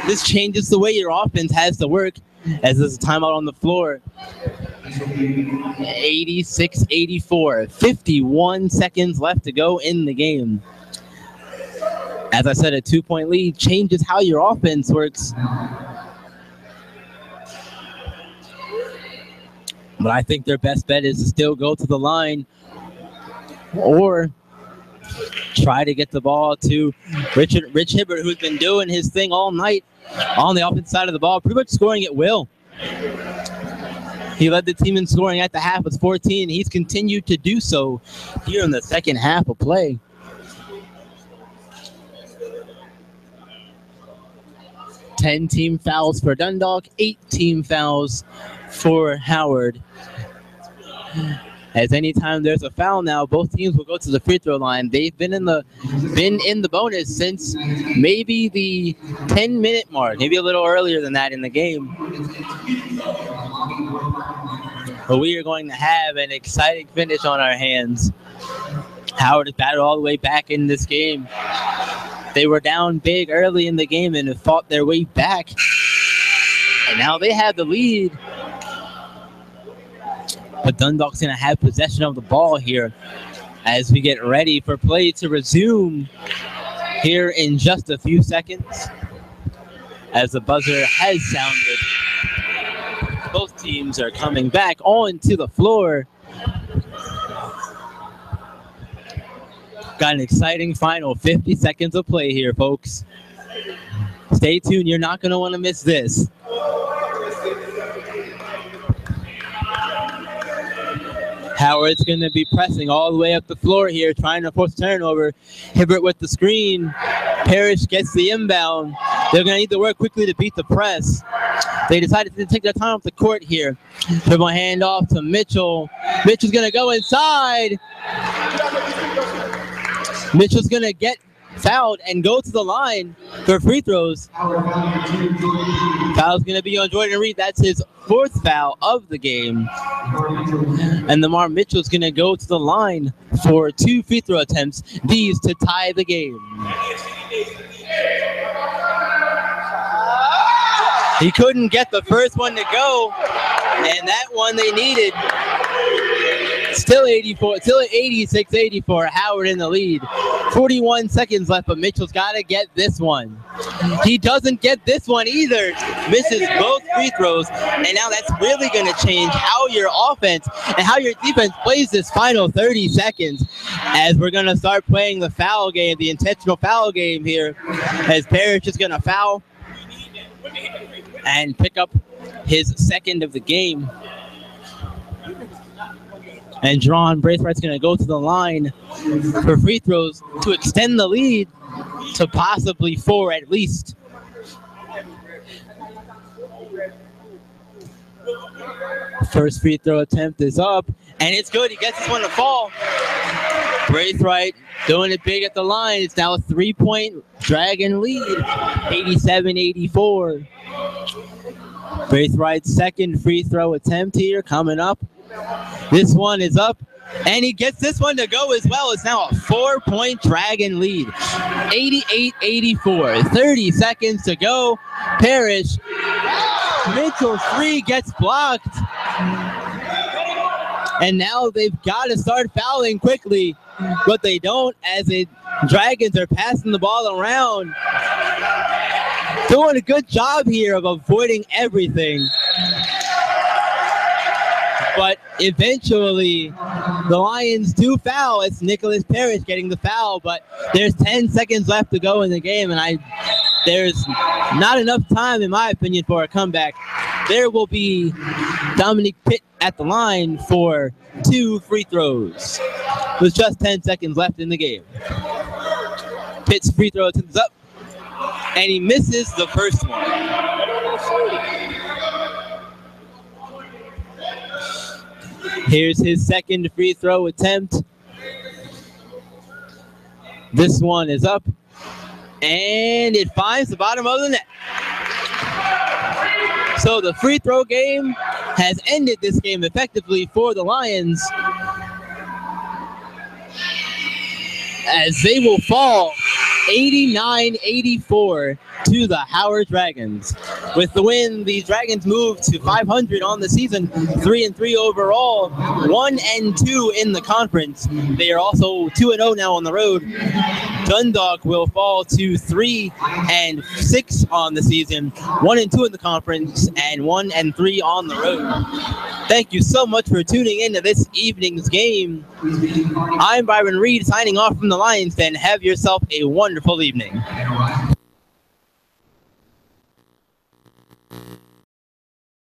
This changes the way your offense has to work as there's a timeout on the floor. 86-84, 51 seconds left to go in the game. As I said, a 2-point lead changes how your offense works. But I think their best bet is to still go to the line or try to get the ball to Rich Hibbert, who's been doing his thing all night on the offensive side of the ball, pretty much scoring at will. He led the team in scoring at the half with 14. He's continued to do so here in the second half of play. Ten team fouls for Dundalk, 8 team fouls for Howard. As anytime there's a foul now, both teams will go to the free throw line. They've been in the bonus since maybe the 10-minute mark, maybe a little earlier than that in the game. But we are going to have an exciting finish on our hands. Howard has battled all the way back in this game. They were down big early in the game and have fought their way back. And now they have the lead. But Dundalk's going to have possession of the ball here as we get ready for play to resume here in just a few seconds. as the buzzer has sounded. Both teams are coming back onto the floor. Got an exciting final 50 seconds of play here, folks. Stay tuned. You're not going to want to miss this. Howard's going to be pressing all the way up the floor here, trying to force turnover. Hibbert with the screen. Parrish gets the inbound. They're going to need to work quickly to beat the press. They decided to take their time off the court here. Dribble handoff to Mitchell. Mitchell's going to go inside. Mitchell's going to get fouled and go to the line for free throws. Foul's going to be on Jordan Reed. That's his 4th foul of the game. And Lamar Mitchell's going to go to the line for 2 free throw attempts, these to tie the game. He couldn't get the first one to go, and that one they needed. Still 86-84, Howard in the lead. 41 seconds left, but Mitchell's got to get this one. He doesn't get this one either. Misses both free throws, and now that's really going to change how your offense and how your defense plays this final 30 seconds, as we're going to start playing the foul game, the intentional foul game here, as Parrish is going to foul and pick up his 2nd of the game. And Jerron Braithwaite's going to go to the line for free throws to extend the lead to possibly 4 at least. First free throw attempt is up, and it's good. He gets this one to fall. Braithwaite doing it big at the line. It's now a 3-point Dragon lead, 87-84. Braithwaite's 2nd free throw attempt here coming up. This one is up, and he gets this one to go as well. It's now a 4-point Dragon lead, 88-84. 30 seconds to go. Parrish. Mitchell's 3 gets blocked. And now they've got to start fouling quickly, but they don't, as the Dragons are passing the ball around. Doing a good job here of avoiding everything. But eventually, the Lions do foul. It's Nicholas Parrish getting the foul, but there's 10 seconds left to go in the game, and there's not enough time, in my opinion, for a comeback. There will be Dominic Pitt at the line for 2 free throws. With just 10 seconds left in the game. Pitt's free throw attempt is up, and he misses the first one. Here's his 2nd free throw attempt. This one is up, and it finds the bottom of the net. So the free throw game has ended this game effectively for the Lions, as they will fall 89-84 to the Howard Dragons. With the win, the Dragons move to 500 on the season, 3-3 overall, 1-2 in the conference. They are also 2-0 now on the road. Dundalk will fall to 3-6 on the season, 1-2 in the conference, and 1-3 on the road. Thank you so much for tuning in to this evening's game. I'm Byron Reed, signing off from the Lions Den. Have yourself a wonderful evening.